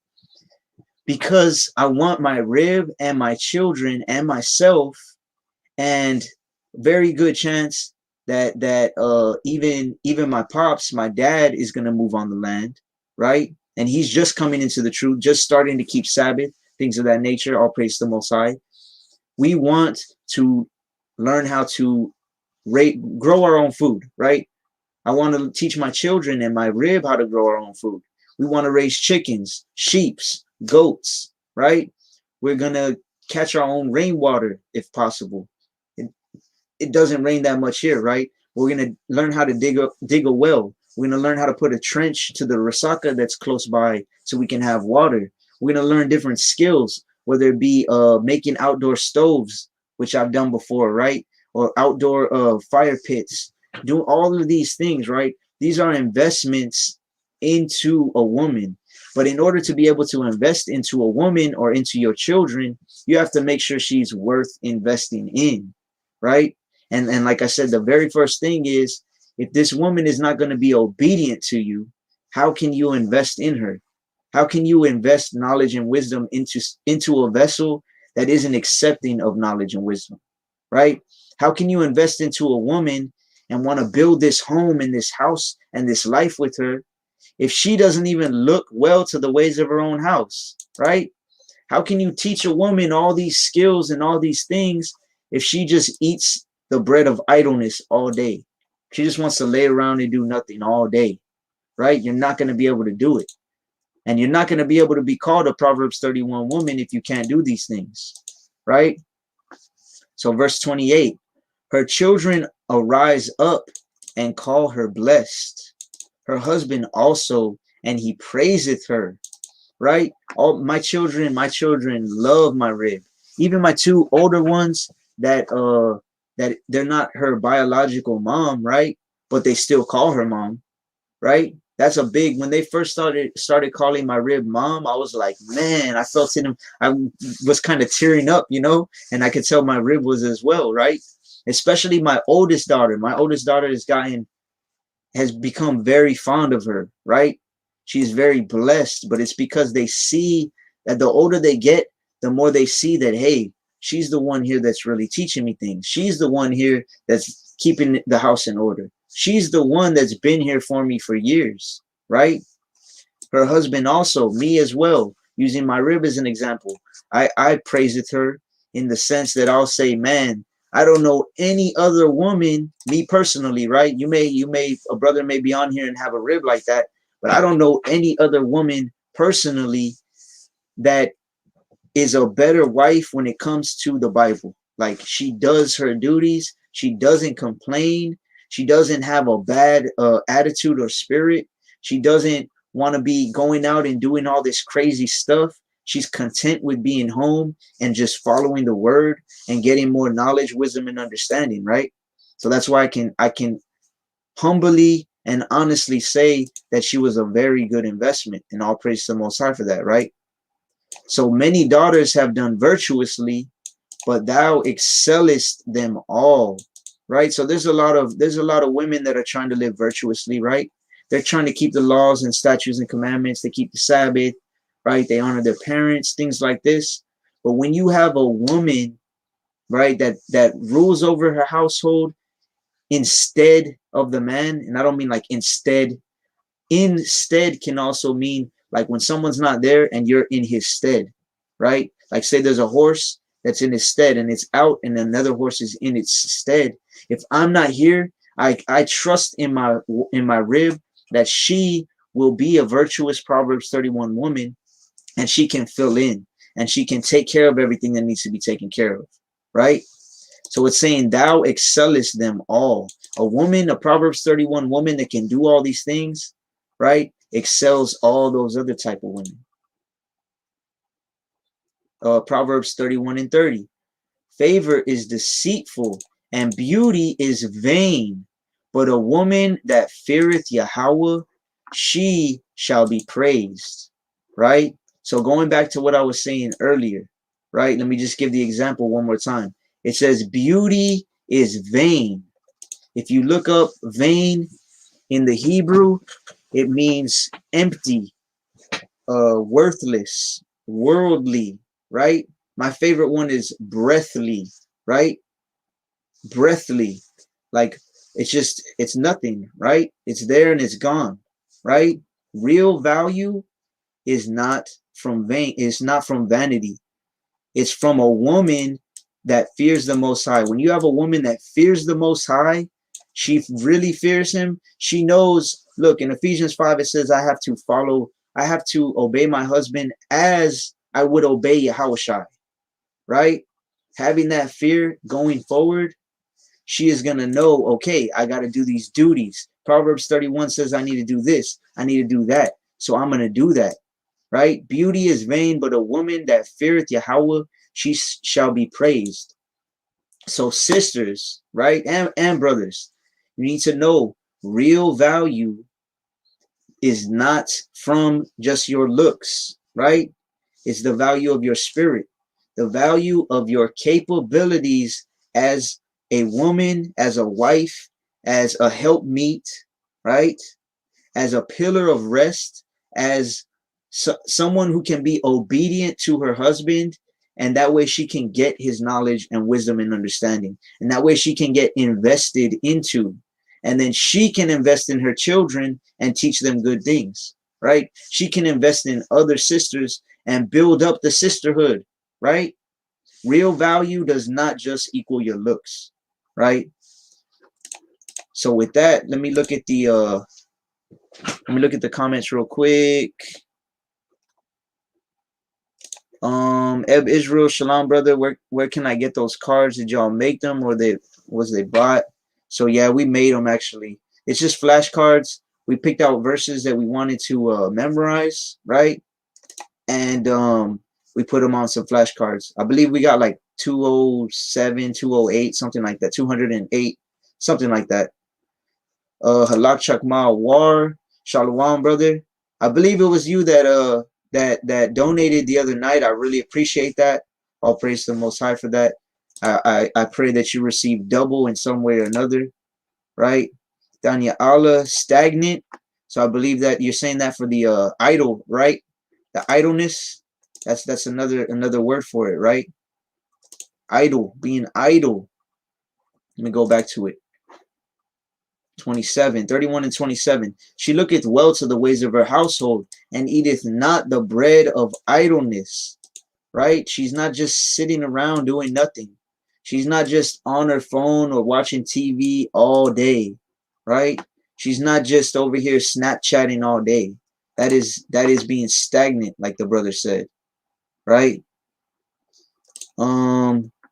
Because I want my rib and my children and myself, and very good chance that even my pops, my dad, is going to move on the land, right? And he's just coming into the truth, just starting to keep Sabbath, things of that nature. All praise to the Most High. We want to learn how to grow our own food, right? I want to teach my children and my rib how to grow our own food. We want to raise chickens, sheeps, goats, right? We're going to catch our own rainwater if possible. It doesn't rain that much here, right? We're going to learn how to dig a well. We're going to learn how to put a trench to the resaca that's close by so we can have water. We're going to learn different skills, whether it be making outdoor stoves, which I've done before, right? Or outdoor fire pits. Do all of these things, right? These are investments into a woman. But in order to be able to invest into a woman or into your children, you have to make sure she's worth investing in, right? And like I said, the very first thing is, if this woman is not going to be obedient to you, how can you invest in her? How can you invest knowledge and wisdom into a vessel that isn't accepting of knowledge and wisdom, right? How can you invest into a woman and want to build this home and this house and this life with her if she doesn't even look well to the ways of her own house, right? How can you teach a woman all these skills and all these things if she just eats the bread of idleness all day? She just wants to lay around and do nothing all day, right? You're not going to be able to do it. And you're not going to be able to be called a Proverbs 31 woman if you can't do these things, right? So verse 28, her children arise up and call her blessed. Her husband also, and he praiseth her, right? All my children love my rib. Even my two older ones that they're not her biological mom, right? But they still call her mom, right? That's a big, when they first started calling my rib mom, I was like, man, I felt in them. I was kind of tearing up, and I could tell my rib was as well, right? Especially my oldest daughter. My oldest daughter has become very fond of her, right? She's very blessed, but it's because they see that the older they get, the more they see that, hey, she's the one here that's really teaching me things. She's the one here that's keeping the house in order. She's the one that's been here for me for years, right? Her husband also, me as well, using my rib as an example. I praise it her in the sense that I'll say, man, I don't know any other woman, me personally, right? A brother may be on here and have a rib like that, but I don't know any other woman personally that is a better wife when it comes to the Bible. Like, she does her duties. She doesn't complain. She doesn't have a bad attitude or spirit. She doesn't want to be going out and doing all this crazy stuff. She's content with being home and just following the word and getting more knowledge, wisdom, and understanding, right? So that's why I can humbly and honestly say that she was a very good investment, and all praise to the Most High for that, right? So many daughters have done virtuously, but thou excellest them all, right? So there's a lot of women that are trying to live virtuously, right? They're trying to keep the laws and statutes and commandments. They keep the Sabbath, right? They honor their parents, things like this. But when you have a woman, right, that rules over her household, instead of the man, and I don't mean like instead. Instead can also mean like when someone's not there and you're in his stead, right? Like say there's a horse that's in his stead and it's out and another horse is in its stead. If I'm not here, I trust in my rib that she will be a virtuous Proverbs 31 woman, and she can fill in and she can take care of everything that needs to be taken care of, right? So it's saying thou excellest them all. A woman, a Proverbs 31 woman that can do all these things, right, excels all those other type of women. Proverbs 31 and 30. Favor is deceitful and beauty is vain, but a woman that feareth Yahweh, she shall be praised, right? So going back to what I was saying earlier, right? Let me just give the example one more time. It says beauty is vain. If you look up vain in the Hebrew, it means empty, worthless, worldly, right? My favorite one is breathly, right? Breathly, like it's nothing, right? It's there and it's gone, right? Real value is not from vain, it's not from vanity. It's from a woman that fears the Most High. When you have a woman that fears the Most High, she really fears him. She knows, look, in Ephesians 5, it says, I have to obey my husband as I would obey Yahushua, right? Having that fear going forward, she is going to know, okay, I got to do these duties. Proverbs 31 says I need to do this. I need to do that. So I'm going to do that, right? Beauty is vain, but a woman that feareth Yahweh, she shall be praised. So sisters, right, and brothers, you need to know real value is not from just your looks, right? It's the value of your spirit, the value of your capabilities as a woman, as a wife, as a helpmeet, right? As a pillar of rest, as someone who can be obedient to her husband, and that way she can get his knowledge and wisdom and understanding, and that way she can get invested into, and then she can invest in her children and teach them good things, right? She can invest in other sisters and build up the sisterhood, right? Real value does not just equal your looks, right? So with that, let me look at the comments real quick. Eb Israel, Shalom, brother. Where can I get those cards? Did y'all make them or was they bought? So yeah, we made them actually. It's just flashcards. We picked out verses that we wanted to memorize, right? And we put them on some flashcards. I believe we got like 207, 208, something like that, 208, something like that. Halak Chakma War, Shalom, brother. I believe it was you that that donated the other night. I really appreciate that. All praise to the Most High for that. I pray that you receive double in some way or another, right? Danya Allah, stagnant. So I believe that you're saying that for the idle, right? The idleness. That's another word for it, right? Idle, being idle. Let me go back to it. 27, 31 and 27. She looketh well to the ways of her household and eateth not the bread of idleness, right? She's not just sitting around doing nothing. She's not just on her phone or watching TV all day, right? She's not just over here Snapchatting all day. That is being stagnant, like the brother said, right?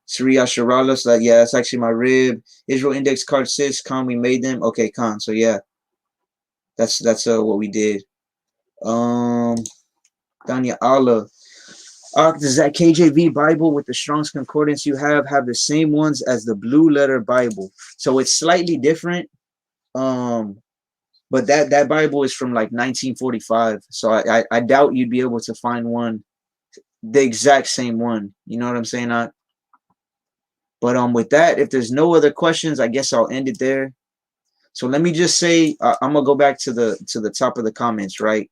Sri Asharala, like, yeah, that's actually my rib. Israel index card sis, Khan, we made them. Okay, Khan. So yeah, that's what we did. Danya Allah. Does that KJV Bible with the Strong's Concordance you have the same ones as the Blue Letter Bible? So it's slightly different. But that Bible is from like 1945. So I doubt you'd be able to find one, the exact same one. You know what I'm saying? But with that, if there's no other questions, I guess I'll end it there. So let me just say, I'm gonna go back to the top of the comments, right?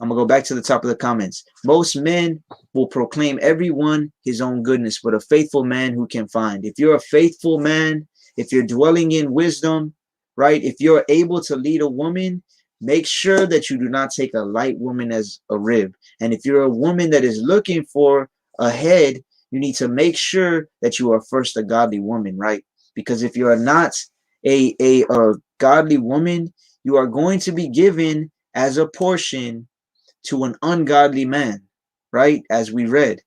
I'm gonna go back to the top of the comments. Most men will proclaim everyone his own goodness, but a faithful man who can find. If you're a faithful man, if you're dwelling in wisdom, right? If you're able to lead a woman, make sure that you do not take a light woman as a rib. And if you're a woman that is looking for a head, you need to make sure that you are first a godly woman, right? Because if you are not a godly woman, you are going to be given as a portion to an ungodly man, right? As we read,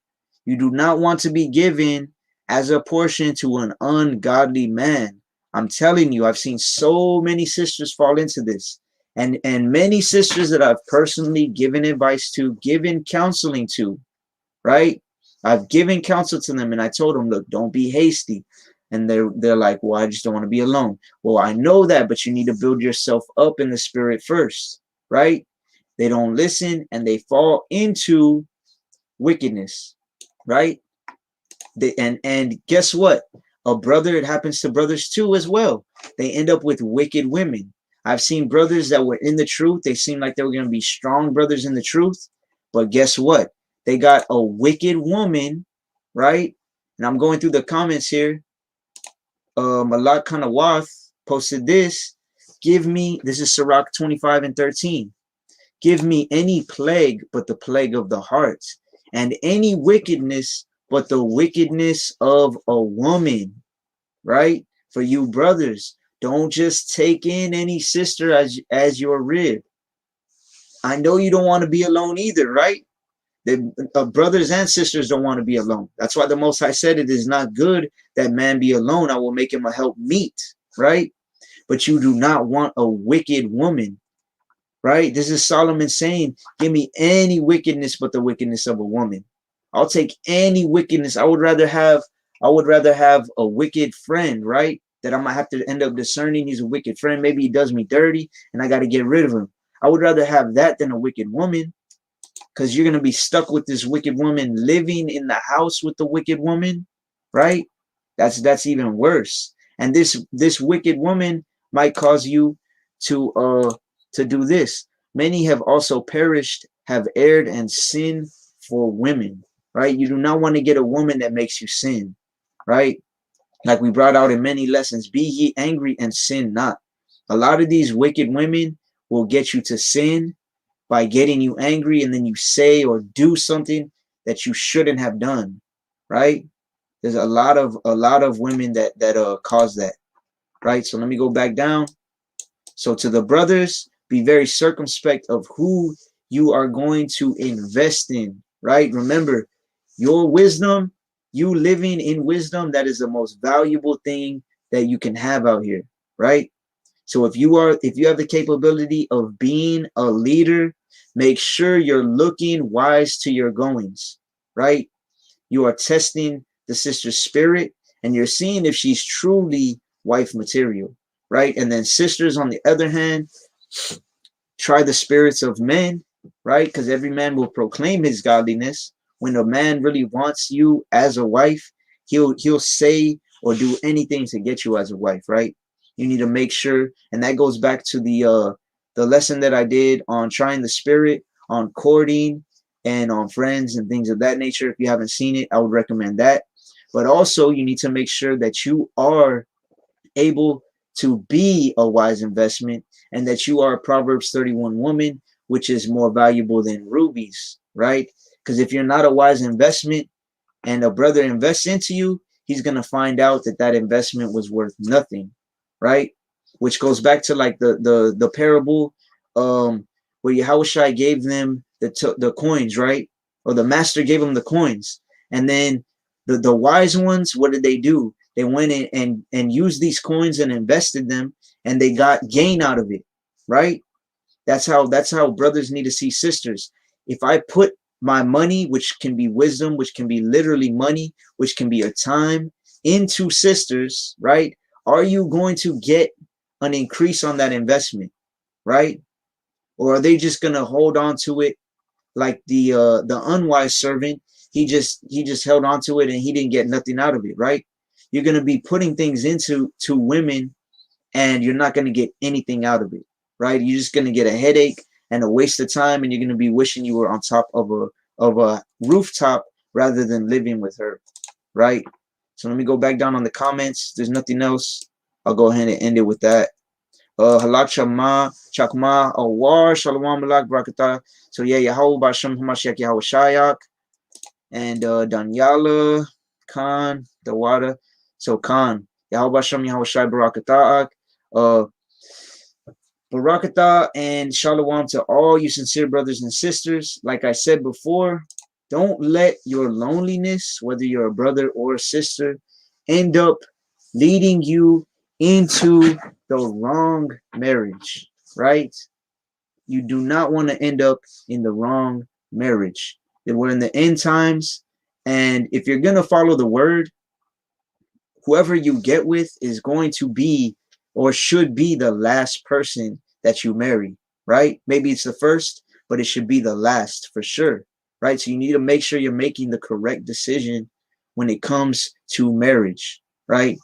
you do not want to be given as a portion to an ungodly man. I'm telling you, I've seen so many sisters fall into this, and many sisters that I've personally given advice to, given counseling to, right? I've given counsel to them, and I told them, look, don't be hasty. And they're like, well, I just don't want to be alone. Well, I know that, but you need to build yourself up in the spirit first, right? They don't listen and they fall into wickedness, right? And guess what? It happens to brothers too as well. They end up with wicked women. I've seen brothers that were in the truth. They seemed like they were going to be strong brothers in the truth. But guess what? They got a wicked woman, right? And I'm going through the comments here. Malak Kanawath posted this. This is Sirach 25 and 13. Give me any plague but the plague of the heart, and any wickedness but the wickedness of a woman, right? For you brothers, don't just take in any sister as your rib. I know you don't want to be alone either, right? The brothers and sisters don't want to be alone. That's why the Most High said it is not good that man be alone. I will make him a help meet, right? But you do not want a wicked woman, right? This is Solomon saying, give me any wickedness but the wickedness of a woman. I'll take any wickedness. I would rather have a wicked friend, right? That I might have to end up discerning he's a wicked friend. Maybe he does me dirty and I got to get rid of him. I would rather have that than a wicked woman, because you're going to be stuck with this wicked woman, living in the house with the wicked woman, right? That's even worse. And this wicked woman might cause you to do this. Many have also perished, have erred and sinned for women, right? You do not want to get a woman that makes you sin, right? Like we brought out in many lessons, be ye angry and sin not. A lot of these wicked women will get you to sin by getting you angry, and then you say or do something that you shouldn't have done, right? There's a lot of women that cause that, right? So let me go back down. So to the brothers, be very circumspect of who you are going to invest in, right? Remember, your wisdom, you living in wisdom, that is the most valuable thing that you can have out here, right? So if you have the capability of being a leader, make sure you're looking wise to your goings, right? You are testing the sister's spirit and you're seeing if she's truly wife material, right? And then sisters, on the other hand, try the spirits of men, right? Because every man will proclaim his godliness. When a man really wants you as a wife, he'll say or do anything to get you as a wife, right? You need to make sure, and that goes back to the lesson that I did on trying the spirit, on courting, and on friends and things of that nature. If you haven't seen it, I would recommend that. But also, you need to make sure that you are able to be a wise investment, and that you are a Proverbs 31 woman, which is more valuable than rubies, right? Because if you're not a wise investment and a brother invests into you, he's going to find out that that investment was worth nothing, right? Which goes back to like the parable where Yahushua gave them the coins, right? Or the master gave them the coins. And then the wise ones, what did they do? They went in and used these coins and invested them, and they got gain out of it, right? That's how brothers need to see sisters. If I put my money, which can be wisdom, which can be literally money, which can be a time, into sisters, right? Are you going to get an increase on that investment, right? Or are they just gonna hold on to it like the unwise servant? He just held on to it and he didn't get nothing out of it, right? You're gonna be putting things into women and you're not gonna get anything out of it, right? You're just gonna get a headache and a waste of time, and you're gonna be wishing you were on top of a rooftop rather than living with her, right? So let me go back down on the comments. There's nothing else. I'll go ahead and end it with that. Halak Shama, Chakma, Awar, Shalom, Malak, Barakatah. So yeah, Yahweh Bashem Hamashiach Yahweh Shayak, and Danyala, Khan, the water. So Khan, Yahweh Bashem Yahweh Shai Barakatah. Barakatah and Shalom to all you sincere brothers and sisters. Like I said before, don't let your loneliness, whether you're a brother or a sister, end up leading you into the wrong marriage, right? You do not want to end up in the wrong marriage. We're in the end times, and if you're going to follow the word, whoever you get with is going to be or should be the last person that you marry, right? Maybe it's the first, but it should be the last for sure, right? So you need to make sure you're making the correct decision when it comes to marriage, right?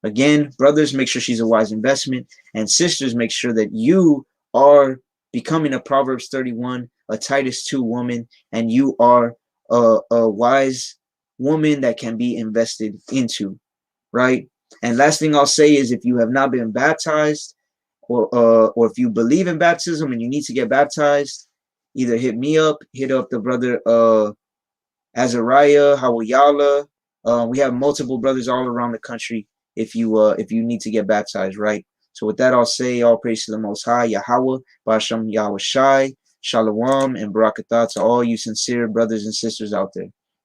Again, brothers, make sure she's a wise investment, and sisters, make sure that you are becoming a Proverbs 31, a Titus 2 woman, and you are a wise woman that can be invested into, right? And last thing I'll say is, if you have not been baptized, or if you believe in baptism and you need to get baptized, either hit me up, hit up the brother Azariah, Hawayala. We have multiple brothers all around the country if you need to get baptized, right? So with that, I'll say all praise to the Most High, Yahweh, Bashem Yahweh Shai, Shalom, and Barakatah to all you sincere brothers and sisters out there.